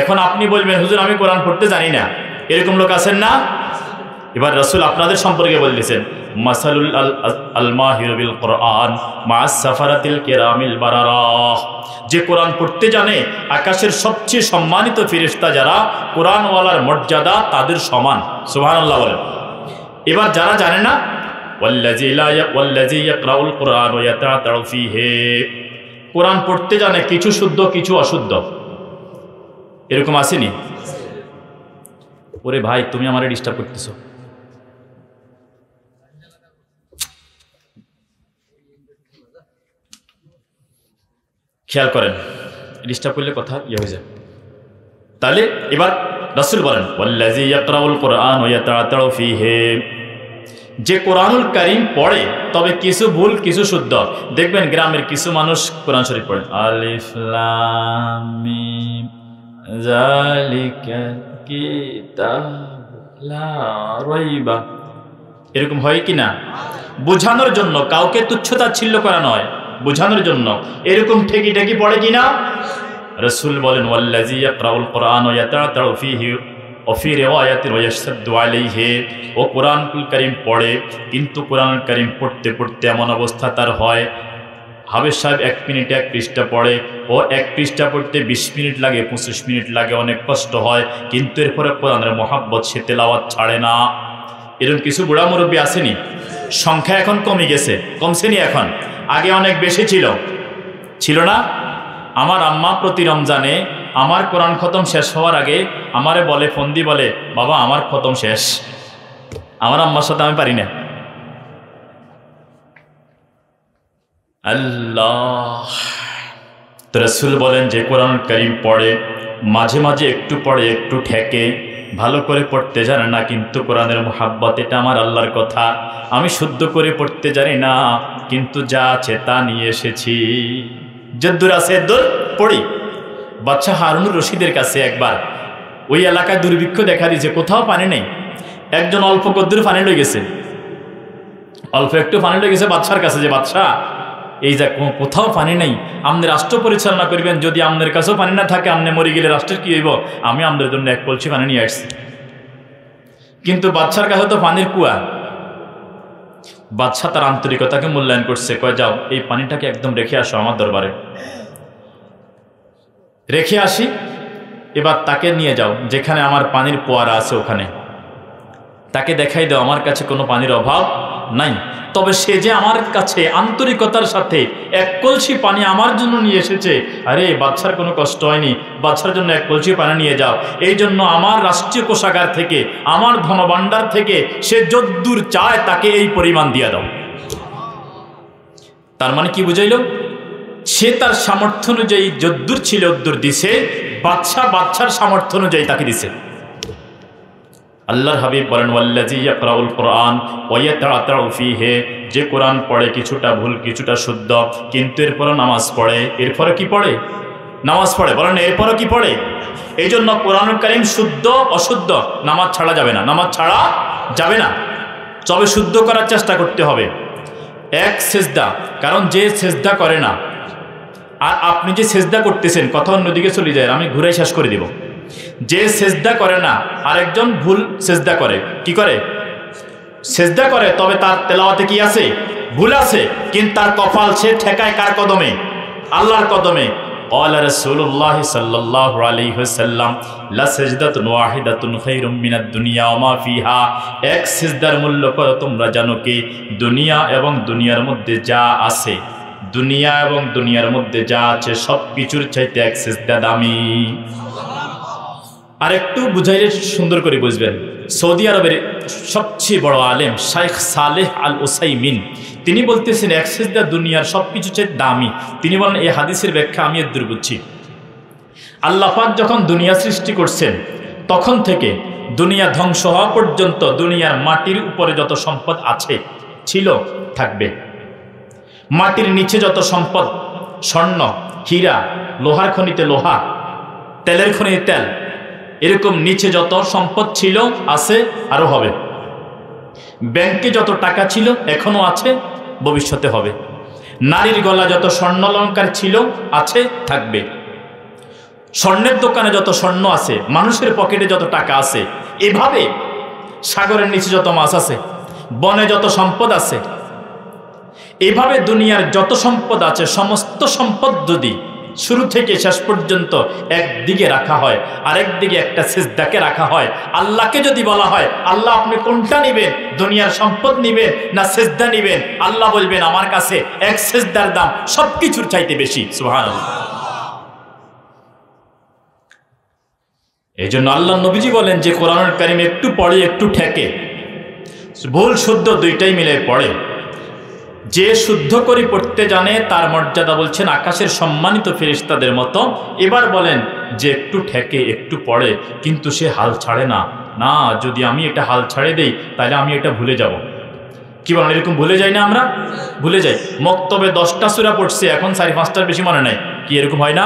এখন আপনি বলবেন, হুজুর আমি কোরআন পড়তে জানি না, এরকম লোক আছেন না? এবার রাসূল আপনাদের সম্পর্কে বলতেছেন, মাসালুল আল মাহির বিল কোরআন মা'আস সাফারাতিল কিরামিল বারারাহ। যে কোরআন পড়তে জানে, আকাশের সবচেয়ে সম্মানিত ফেরেশতা যারা, কোরআনওয়ালার মর্যাদা তাদের সমান। সুবহানাল্লাহ বলেন। এবার যারা জানে না, ওয়াল্লাযী ইয়াকরাউল কোরআন ওয়া ইয়াতাআতাউ ফীহি, কোরআন পড়তে জানে, কিছু শুদ্ধ কিছু অশুদ্ধ, এরকম আসেনি? ওরে ভাই, তুমি আমারে ডিস্টার্ব করতেছো। খেয়াল করেন, ডিস্টার্ব করলে কথা হয়ে যায়। তাহলে এবার রাসূল বলেন, ওয়াল্লাযী ইয়াকরাউল কোরআন ওয়া ইয়াতাআতাউ ফীহি, যে কোরআনুল কারীম পড়ে, তবে কিছু ভুল কিছু শুদ্ধ। দেখবেন গ্রামের কিছু মানুষ কোরআন শরীফ পড়ে, আলিফ লাম মিম যালিকাল কিতাবু লা রাইবা, এরকম হয় কি না? বোঝানোর জন্য, কাউকে তুচ্ছতাচ্ছিল্য করা নয়, বোঝানোর জন্য এরকম ঠেকি ঠেকি পড়ে কিনা? রাসূল বলেন, ওয়াল্লাযী ইয়াকরাউল কোরআন ওয়া ইয়াতাআতাউ ফীহি ওয়া ফী রিওয়ায়াতিন ওয়া ইয়াশতাদ্দু আলাইহি, ও কোরআনুল কারীম পড়ে, কিন্তু কোরআনুল কারীম পড়তে পড়তে এমন অবস্থা তার হয়, হাফেজ সাহেব 1 মিনিটে 1 পৃষ্ঠা পড়ে, ও 1 পৃষ্ঠা পড়তে 20 মিনিট লাগে, 25 মিনিট লাগে, অনেক কষ্ট হয়, কিন্তু এরপরে কোরআনের মহাব্বত সে তেলাওয়াত ছাড়ে না। এরকম কিছু বুড়া মুরব্বী আসেনি? সংখ্যা এখন কমে গেছে, কমছেনি? এখন আগে অনেক বেশি ছিল, ছিল না? আমার আম্মা প্রতি রমজানে আমার কোরআন খতম শেষ হওয়ার আগে আমারে বলে, ফোন দিয়ে বলে, বাবা আমার খতম শেষ। আমার আম্মার সাথে আমি পারি না। আল্লাহ। তো রাসূল বলেন, যে কোরআনুল কারীম পড়ে, মাঝে মাঝে একটু পড়ে একটু ঠেকে, ভালো করে পড়তে জানে না, কিন্তু কোরআনের মুহাব্বত, এটা আমার আল্লাহর কথা, আমি শুদ্ধ করে পড়তে জানি না, কিন্তু যা আছে তা নিয়ে এসেছি, যদ্দূর আছে এদ্দূর পড়ি। বাদশা হারুনুর রশিদের কাছে একবার ওই এলাকায় দুর্ভিক্ষ দেখা দিয়েছে, কোথাও পানি নেই। একজন অল্প কদ্দুর পানি লয়ে গেছে, অল্প একটু পানি লয়ে গেছে বাদশার কাছে, যে বাদশা, এই যে কোথাও পানি নেই, আপনি রাষ্ট্র পরিচালনা করবেন, যদি আপনার কাছেও পানি না থাকে, আপনি মরে গেলে রাষ্ট্রের কি হইব? আমি আমাদের জন্য 1 কলসি পানি নিয়ে আসছি। কিন্তু বাদশার কাছে তো পানির কুয়া। বাদশা তার আন্তরিকতাকে মূল্যায়ন করছে, কয় যাও এই পানিটাকে একদম রেখে আসো আমার দরবারে, রেখে আসি, এবার তাকে নিয়ে যাও যেখানে আমার পানির পোয়ারা আছে, ওখানে তাকে দেখাই দাও আমার কাছে কোনো পানির অভাব নাই। তবে সে যে আমার কাছে আন্তরিকতার সাথে 1 কলসি পানি আমার জন্য নিয়ে এসেছে, আরে বাদশার কোনো কষ্ট হয়নি, বাদশার জন্য 1 কলসি পানি নিয়ে যাও। এই জন্য আমার রাষ্ট্রীয় কোষাগার থেকে, আমার ধনভাণ্ডার থেকে সে যদ্দূর চায় তাকে এই পরিমাণ দিয়ে দাও। তার মানে কি বুঝাইল? সে তার সামর্থ্য অনুযায়ী যদ্দূর ছিল অদ্দূর দিছে, বাদশার সামর্থ্য অনুযায়ী তাকে দিছে। আল্লাহর হাবিব বলেন, ওয়াল্লাযী ইয়াকরাউল কোরআন ওয়া ইয়াতাআতাউ ফীহি, যে কোরআন পড়ে, কিছুটা ভুল কিছুটা শুদ্ধ, কিন্তু এরপরও নামাজ পড়ে। এরপরে কি পড়ে? নামাজ পড়ে। বলেন এরপরও কি পড়ে? এই জন্য কোরআনুল কারীম শুদ্ধ অশুদ্ধ নামাজ ছাড়া যাবে না, নামাজ ছাড়া যাবে না, তবে শুদ্ধ করার চেষ্টা করতে হবে। 1 সেজদা, কারণ যে সেজদা করে না, আর আপনি যে সেজদা করতেছেন, কথা অন্যদিকে চলে যায়, আমি ঘুরে শেষ করে দিব। যে সেজদা করে না, আরেকজন ভুল সেজদা করে, কি করে? সেজদা করে, তবে তার তেলাওয়াতে কি আছে? ভুল আছে, কিন্তু তার কপাল সে ঠেকায় কার কদমে? আল্লাহর কদমে। ক্বালা রাসূলুল্লাহ সাল্লাল্লাহু আলাইহি ওয়াসাল্লাম, লা সাজদাতুন ওয়াহিদাতুন খায়রুম মিনাদ দুনিয়া ওয়া মা ফিহা, 1 সিজদার মূল্য কত তোমরা জানো কি? দুনিয়া এবং দুনিয়ার মধ্যে যা আছে, দুনিয়া এবং দুনিয়ার মধ্যে যা আছে সব কিছুর চাইতে 1 সিজদা দামি। আর একটু বুঝাইলে সুন্দর করে বুঝবেন। সৌদি আরবের সবচেয়ে বড় আলেম শাইখ সালেহ আল ওসাইমিন তিনি বলতেছেন এক সিজদা দুনিয়ার সবকিছু চেয়ে দামি। তিনি বলেন এই হাদিসের ব্যাখ্যা আমি এর দূর বুঝছি। আল্লাহ পাক যখন দুনিয়া সৃষ্টি করছেন তখন থেকে দুনিয়া ধ্বংস হওয়া পর্যন্ত দুনিয়ার মাটির উপরে যত সম্পদ আছে, ছিল, থাকবে, মাটির নিচে যত সম্পদ, স্বর্ণ, হীরা, লোহার খনিতে লোহা, তেলের খনিতে তেল, এরকম নিচে যত সম্পদ ছিল, আছে, আরো হবে। ব্যাংকে যত টাকা ছিল, এখনো আছে, ভবিষ্যতে হবে। নারীর গলা যত স্বর্ণ অলংকার ছিল, আছে, থাকবে। স্বর্ণের দোকানে যত স্বর্ণ আছে, মানুষের পকেটে যত টাকা আছে, এভাবে সাগরের নিচে যত মাছ আছে, বনে যত সম্পদ আছে, এভাবে দুনিয়ার যত সম্পদ আছে সমস্ত সম্পদ যদি শুরু থেকে শেষ পর্যন্ত একদিকে রাখা হয়, আরেকদিকে একটা সিজদাকে রাখা হয়, আল্লাহকে যদি বলা হয় আল্লাহ আপনি কোনটা নেবেন, দুনিয়ার সম্পদ নেবেন না সিজদা নেবেন, আল্লাহ বলবেন আমার কাছে এক সিজদার দাম সবকিছুর চাইতে বেশি। সুবহানাল্লাহ। এই জন্য আল্লাহ নবীজি বলেন যে কোরআনুল কারীম একটু পড়ে একটু ঠেকে, ভুল শুদ্ধ দুইটাই মিলে পড়ে। যে শুদ্ধ করে পড়তে জানে তার মর্যাদা বলছেন আকাশের সম্মানিত ফেরেশতাদের মতো। এবার বলেন যে একটু ঠেকে একটু পড়ে কিন্তু সে হাল ছাড়ে না। না, যদি আমি এটা হাল ছাড়ে দেই তাহলে আমি এটা ভুলে যাব। কি বলেন, এরকম ভুলে যাই না আমরা? ভুলে যাই। মক্তবে 10টা সূরা পড়ছে, এখন 4-5টার বেশি মনে নাই। কি এরকম হয় না?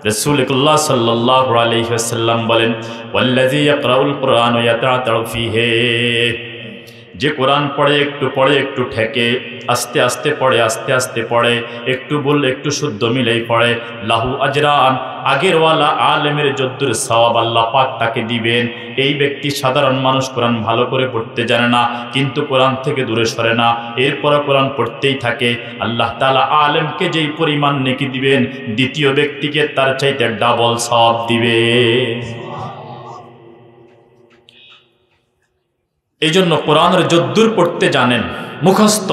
রাসূলুল্লাহ সাল্লাল্লাহু আলাইহি ওয়াসাল্লাম বলেন ওয়াল্লাযী ইয়াকরাউল কুরআন ওয়া ইয়াতাআতাউ ফীহি, যে কোরআন পড়ে একটু ঠেকে, আস্তে আস্তে পড়ে, আস্তে আস্তে পড়ে, একটু বললে একটু শুদ্ধ মিলেই পড়ে, লাহু আজরান, আগেরওয়ালা আলেমের যদ্দুর সওয়াব আল্লাহ পাক তাকে দিবেন। এই ব্যক্তি সাধারণ মানুষ, কোরআন ভালো করে পড়তে জানে না কিন্তু কোরআন থেকে দূরে সরে না, এরপর কোরআন পড়তেই থাকে, আল্লাহ তাআলা আলেমকে যেই পরিমাণ নেকি দিবেন দ্বিতীয় ব্যক্তিকে তার চাইতে ডাবল সওয়াব দিবে। এই জন্য কোরআনের যদ্দূর পড়তে জানেন, মুখস্থ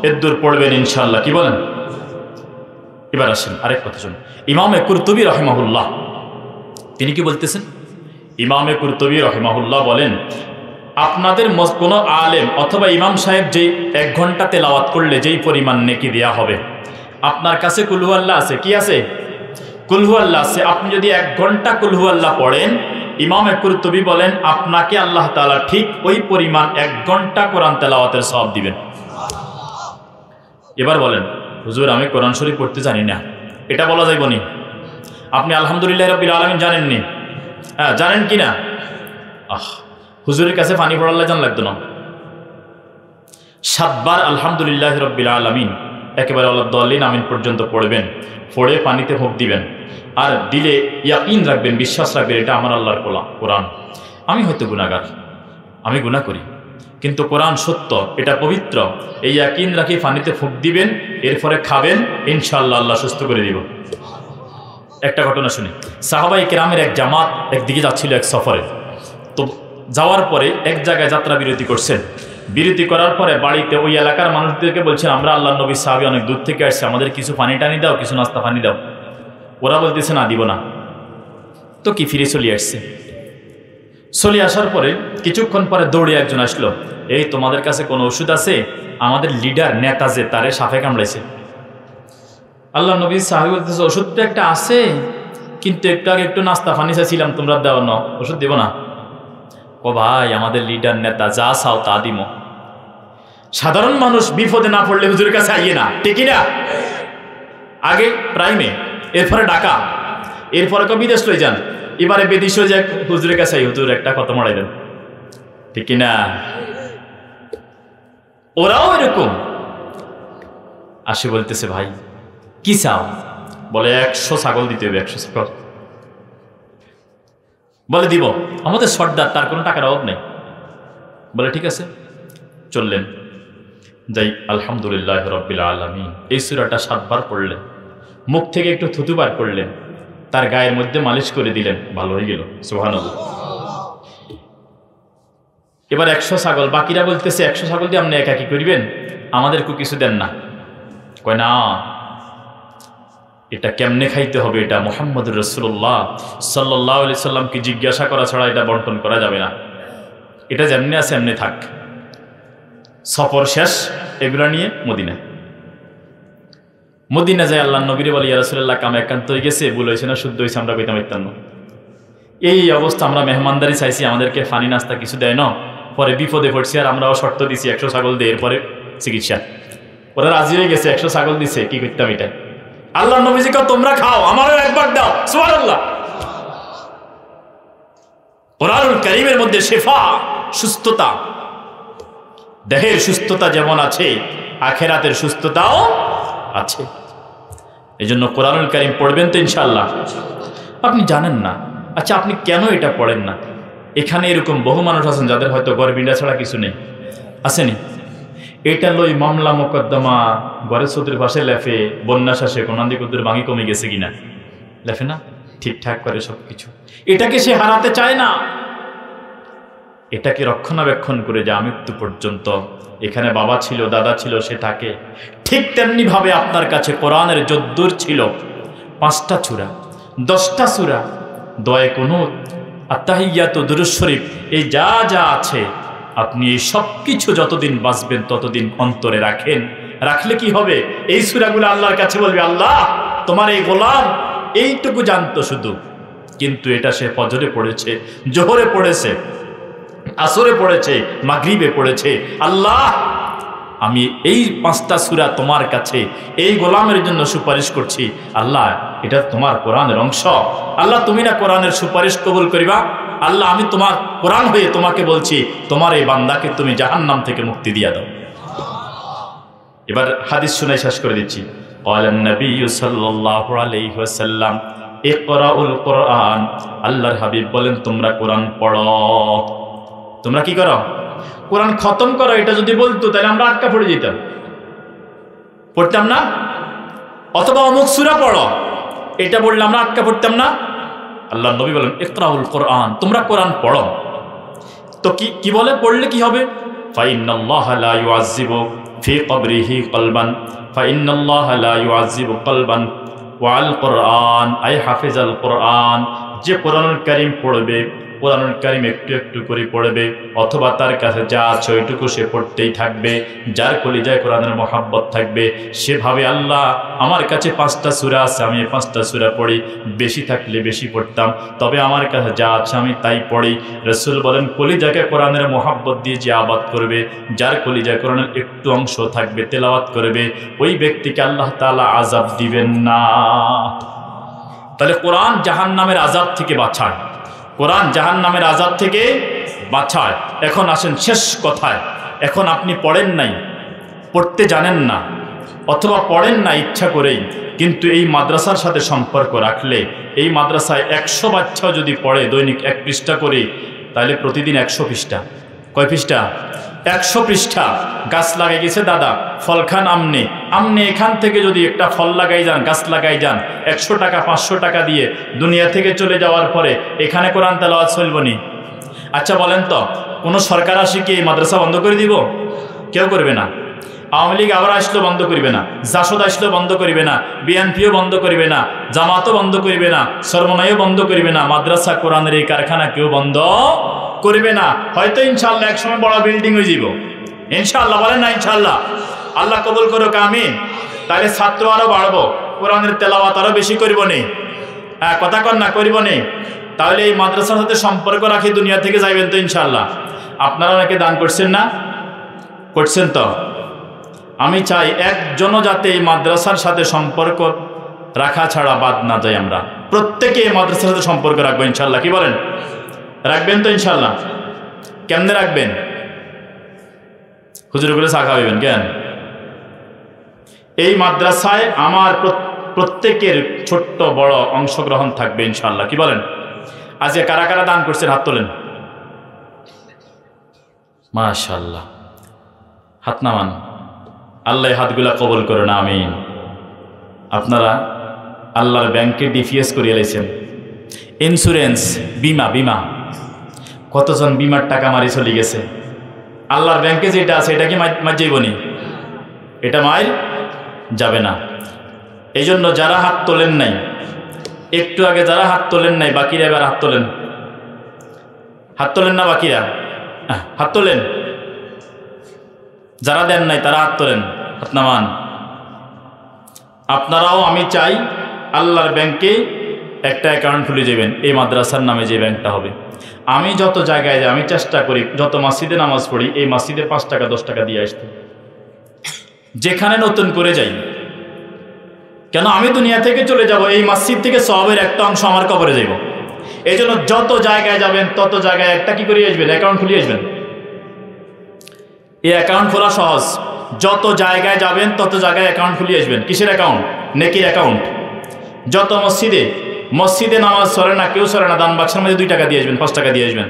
এদ্দূর পড়বেন ইনশাআল্লাহ। কি বলেন? এবার আসেন আরেক কথা শুনুন। ইমামে কুরতুবী রাহিমাহুল্লাহ তিনি কি বলতেছেন? ইমামে কুরতুবী রাহিমাহুল্লাহ বলেন আপনাদের কোনো আলেম অথবা ইমাম সাহেব যেই 1 ঘন্টা তেলাওয়াত করলে যেই পরিমাণ নেকি দেয়া হবে, আপনার কাছে কুল হু আল্লাহ আছে। কি আছে? কুল হু আল্লাহ আছে। আপনি যদি 1 ঘন্টা কুল হু আল্লাহ পড়েন, ইমামে কুরতুবী বলেন আপনাকে আল্লাহ তাআলা ঠিক ওই পরিমাণ 1 ঘন্টা কোরআন তেলাওয়াতের সওয়াব দিবেন। এবার বলেন হুজুর আমি কোরআন শরীফ পড়তে জানি না, এটা বলা যাইব নি? আপনি আলহামদুলিল্লাহ রাব্বিল আলামিন জানেননি? হ্যাঁ, জানেন কি না? হুজুরের কাছে পানি পড়ালে জান লাগতো না। 7 বার আলহামদুলিল্লাহ রাব্বিল আলামিন একেবারে আল্লাহ আমিন পর্যন্ত পড়বেন, পড়ে পানিতে হোক দিবেন, আর দিলে ইয়াকিন রাখবেন, বিশ্বাস রাখবেন এটা আমার আল্লাহর কোরআন। আমি হয়তো গুনাহগার, আমি গুনাহ করি, কিন্তু কোরআন সত্য, এটা পবিত্র, এই ইয়াকিন রাখি পানিতে ফুঁক দিবেন, এরপরে খাবেন, ইনশাআল্লাহ আল্লাহ সুস্থ করে দিব। একটা ঘটনা শুনি। সাহাবায়ে কেরামের এক জামাত একদিকে যাচ্ছিল এক সফরে। তো যাওয়ার পরে এক জায়গায় যাত্রা বিরতি করছেন। বিরতি করার পরে বাড়িতে ওই এলাকার মানুষদেরকে বলছেন আমরা আল্লাহ নবী সাহাবী অনেক দূর থেকে আসছে, আমাদের কিছু পানি টানি দাও, কিছু নাস্তা পানি দাও। ওরা বলতেছে না, দিব না। তো কি ফিরে চলে আসছে। চলে আসার পরে কিছুক্ষণ পরে দৌড়ে একজন আসলো, এই তোমাদের কাছে কোনো ওষুধ আছে? আমাদের লিডার নেতা যে তারে সাপে কামড়াইছে। আল্লাহ নবী সাহাবী বলতেছে ওষুধ তো একটা আছে, কিন্তু একটু আগে একটু নাস্তা পানি চাইছিলাম, তোমরা দেওয়া না, ওষুধ দেব না। ও ভাই, আমাদের লিডার নেতা যা চাও তা দিব। সাধারণ মানুষ বিপদে না পড়লে হুজুরের কাছে আইয়ে না, ঠিক না? আগে প্রাইমে, এরপরে ঢাকা, এরপরে বিদেশ লই যান, এবারে বিদেশ হয়ে যায় হুজুরের কাছে, হুজুর একটা কথা মরাই দেন, ঠিক না? ওরাও এরকম আসে, বলতেছে ভাই কি চাও? বলে 100 ছাগল দিতে হবে। 100 ছাগল বলে দিব, আমাদের সর্দার, তার কোনো টাকার অভাব নেই। বলে ঠিক আছে, চললেন। যাই আলহামদুলিল্লাহ রাব্বিল আলামিন এই সূরাটা 7 বার পড়লেন, মুখ থেকে একটু থুতু বার করলেন, তার গায়ের মধ্যে মালিশ করে দিলেন, ভালো হয়ে গেল। সুবহানাল্লাহ। এবার 100 ছাগল, বাকিরা বলতেছে 100 ছাগল দিয়ে আপনি একা কি করবেন, আমাদেরকে কিছু দেন না। কয় না, এটা কেমনে খাইতে হবে এটা মুহাম্মদুর রাসূলুল্লাহ সাল্লাল্লাহু আলাইহি সাল্লামকে জিজ্ঞাসা করা ছাড়া এটা বন্টন করা যাবে না। এটা যেমনি আছে এমনি থাক। সফর শেষ, এগুলা নিয়ে মদিনা যায় আল্লাহ নবীরে বলে, ইয়া রাসূলুল্লাহ কাম একান্ত হয়ে গেছে, ভুল হয়েছে না শুদ্ধ হয়েছে আমরা কইতাম ইত্যান্ন। এই অবস্থা, আমরা মেহমানদারি চাইছি, আমাদেরকে ফানি নাস্তা কিছু দেয় না, পরে বিপদে পড়ছি আর আমরাও শর্ত দিছি 100 ছাগল দিয়ে এরপরে চিকিৎসা। ওরা রাজি হয়ে গেছে, 100 ছাগল দিছে, কি করতাম এটা। আল্লাহ নবীজি কও তোমরা খাও, আমারও একবার দাও। সুবহানাল্লাহ। কোরআনুল কারীমের মধ্যে শিফা, সুস্থতা, দেহের সুস্থতা যেমন আছে আখিরাতের সুস্থতাও আছে। এজন্য কোরআনুল কারীম পড়বেন তো ইনশাআল্লাহ। আপনি জানেন না, আচ্ছা আপনি কেন এটা পড়েন না? এখানে এরকম বহু মানুষ আছেন যাদের হয়তো গরবিন্ডা ছাড়া কিছু নেই, আসেনি? এটা লই মামলা মোকদ্দমা ঘরের চতুর পাশে লেফে, বন্যা শ্বাসে কোনান্দি কুদ্দুর ভাঙি কমে গেছে কিনা লেফে না, ঠিকঠাক করে সব কিছু। এটাকে সে হারাতে চায় না, এটাকে রক্ষণাবেক্ষণ করে যা মৃত্যু পর্যন্ত। এখানে বাবা ছিল, দাদা ছিল, সে থাকে। ঠিক তেমনি ভাবে আপনার কাছে কোরআনের যদ্দুর ছিল 5টা সূরা, 10টা সূরা, দোয়া কুনুত, আত্তাহিয়াত, দুরূদ শরীফ, এই যা যা আছে আপনি এই সব কিছু যতদিন বাঁচবেন ততদিন অন্তরে রাখেন। রাখলে কি হবে? এই সূরাগুলো আল্লাহর কাছে বলবে, আল্লাহ তোমার এই গোলাম এইটুকু জানতো শুধু, কিন্তু এটা সে ফজরে পড়েছে, জোহরে পড়েছে, আসরে পড়েছে, মাগরিবে পড়েছে। আল্লাহ আমি এই 5টা সূরা তোমার কাছে এই গোলামের জন্য সুপারিশ করছি। আল্লাহ এটা তোমার কোরআনের অংশ। আল্লাহ তুমি না কোরআনের সুপারিশ কবুল করিবা? আল্লাহ আমি তোমার কোরআন হয়ে তোমাকে বলছি, তোমার এই বান্দাকে তুমি জাহান্নাম থেকে মুক্তি দিয়া দাও। এবার হাদিস শুনাই শেষ করে দিচ্ছি। ক্বালান নবী সাল্লাল্লাহু আলাইহি ওয়াসাল্লাম ইকরাউল কোরআন, আল্লাহর হাবিব বলেন তোমরা কোরআন পড়ো। তোমরা কি করো? কোরআন খতম করো। এটা যদি বলতো তাহলে আমরা আটকা পড়ে যেতাম, পড়তাম না। অথবা অমুক সূরা পড়ো, এটা বললে আমরা আটকা পড়তাম না। আল্লাহ নবী বলেন ইকরাউল কোরআন, তোমরা কোরআন পড়ো। তো কি বলে পড়লে কি হবে? ফাইন্নাল্লাহা লা ইউআযযিবু ফি কবরিহি কলবান, ফাইন্নাল্লাহা লা ইউআযযিবু কলবান ওয়াল কোরআন আই হাফিজাল কোরআন। যে কোরআনুল কারীম পড়বে, কোরআনুল কারীম একটু একটু করে পড়বে, অথবা তার কাছে যা আছে ওইটুকু সে পড়তেই থাকবে, যার কলিজায় কোরআনের মহাব্বত থাকবে, সেভাবে আল্লাহ আমার কাছে 5টা সূরা আছে, আমি এই 5টা সূরা পড়ি, বেশি থাকলে বেশি পড়তাম, তবে আমার কাছে যা আছে আমি তাই পড়ি। রাসূল বলেন কলিজাকে কোরআনের মহাব্বত দিয়ে যে আবাদ করবে, যার কলিজায় কোরআনের একটু অংশ থাকবে, তেলাওয়াত করবে, ওই ব্যক্তিকে আল্লাহ তাআলা আযাব দিবেন না। তাহলে কোরআন জাহান্নামের আযাব থেকে বাঁচায়, কোরআন জাহান্নামের আযাব থেকে বাঁচায়। এখন আসেন শেষ কথায়। এখন আপনি পড়েন নাই, পড়তে জানেন না, অথবা পড়েন না ইচ্ছা করেই, কিন্তু এই মাদ্রাসার সাথে সম্পর্ক রাখলে, এই মাদ্রাসায় 100 বাচ্চাও যদি পড়ে দৈনিক 1 পৃষ্ঠা করে, তাহলে প্রতিদিন 100 পৃষ্ঠা। কয় পৃষ্ঠা? 100 পৃষ্ঠা। গাছ লাগাই গেছে দাদা, ফল খান আমনে, আমনে এখান থেকে যদি একটা ফল লাগাই যান, গাছ লাগাই যান, 100 টাকা 500 টাকা দিয়ে দুনিয়া থেকে চলে যাওয়ার পরে এখানে কোরআন তেলাওয়াত চলবনি? আচ্ছা বলেন তো, কোনো সরকার আসি কি এই মাদ্রাসা বন্ধ করে দিব? কেউ করবে না। আওয়ামী লীগ আবার আসলেও বন্ধ করবে না, জাসদ আসলেও বন্ধ করবে না, বিএনপিও বন্ধ করবে না, জামাতও বন্ধ করবে না, সরমনাইও বন্ধ করবে না, মাদ্রাসা কোরআনের এই কারখানা কেউ বন্ধ করবে না। হয়তো ইনশাআল্লাহ একসময় বড় বিল্ডিং হয়ে যাব, ইনশাআল্লাহ। বলেন না ইনশাআল্লাহ? আল্লাহ কবুল করুক, আমিন। তাহলে ছাত্র আরো বাড়বো, কোরআনের তেলাওয়াত আরো বেশি করব নে। হ্যাঁ কথা কন না, করব নে। তাহলে এই মাদ্রাসার সাথে সম্পর্ক রাখি দুনিয়া থেকে যাইবেন তো ইনশাআল্লাহ। আপনারা অনেকে দান করছেন না? করছেন তো? আমি চাই একজনও যাতে এই মাদ্রাসার সাথে সম্পর্ক রাখা ছাড়া বাদ না যাই। আমরা প্রত্যেকে এই মাদ্রাসার সাথে সম্পর্ক রাখবো ইনশাআল্লাহ। কি বলেন? রাখবেন তো ইনশাআল্লাহ? কেমনে রাখবেন? হুজুর করে চা খাওয়াবেন কেন? এই মাদ্রাসায় আমার প্রত্যেকের ছোট্ট বড় অংশগ্রহণ থাকবে ইনশাআল্লাহ। কি বলেন? আজকে কারা কারা দান করছেন হাত তোলেন। মাশাআল্লাহ, হাত নামান। আল্লাহ হাতগুলা কবুল করুন, আমিন। আপনারা আল্লাহর ব্যাংকে ডিপিএস করিয়ে লাইছেন, ইন্স্যুরেন্স, বিমা। কতজন বিমার টাকা মারি চলে গেছে। আল্লাহর ব্যাংকে যেটা আছে এটা কি মার যাইবনি? এটা মার যাবে না। এই জন্য যারা হাত তোলেন নাই, একটু আগে যারা হাত তোলেন নাই, বাকিরা এবার হাত তোলেন। হাত তোলেন না বাকিরা? হাত তোলেন। যারা দেন নাই তারা হাত তোলেন, হাত নামান। আপনারাও আমি চাই আল্লাহর ব্যাংকে একটা অ্যাকাউন্ট খুলে যাবেন, এই মাদ্রাসার নামে যে ব্যাংকটা হবে। আমি যত জায়গায় যাই, আমি চেষ্টা করি যত মসজিদে নামাজ পড়ি, এই মসজিদে 5 টাকা 10 টাকা দিয়ে আসতে। যেখানে নতুন করে যাই, কেন আমি দুনিয়া থেকে চলে যাব, এই মসজিদ থেকে সওয়াবের একটা অংশ আমার কবরে যাইব। এই জন্য যত জায়গায় যাবেন তত জায়গায় একটা কি করে আসবেন, অ্যাকাউন্ট খুলে আসবেন। এই অ্যাকাউন্ট খোলা সহজ, যত জায়গায় যাবেন তত জায়গায় অ্যাকাউন্ট খুলে আসবেন। কিসের অ্যাকাউন্ট? নেকির অ্যাকাউন্ট। যত মসজিদে নামাজ সরে না, কেউ সরে না, দান বাক্সের মধ্যে 2 টাকা দিয়ে আসবেন, 5 টাকা দিয়ে আসবেন।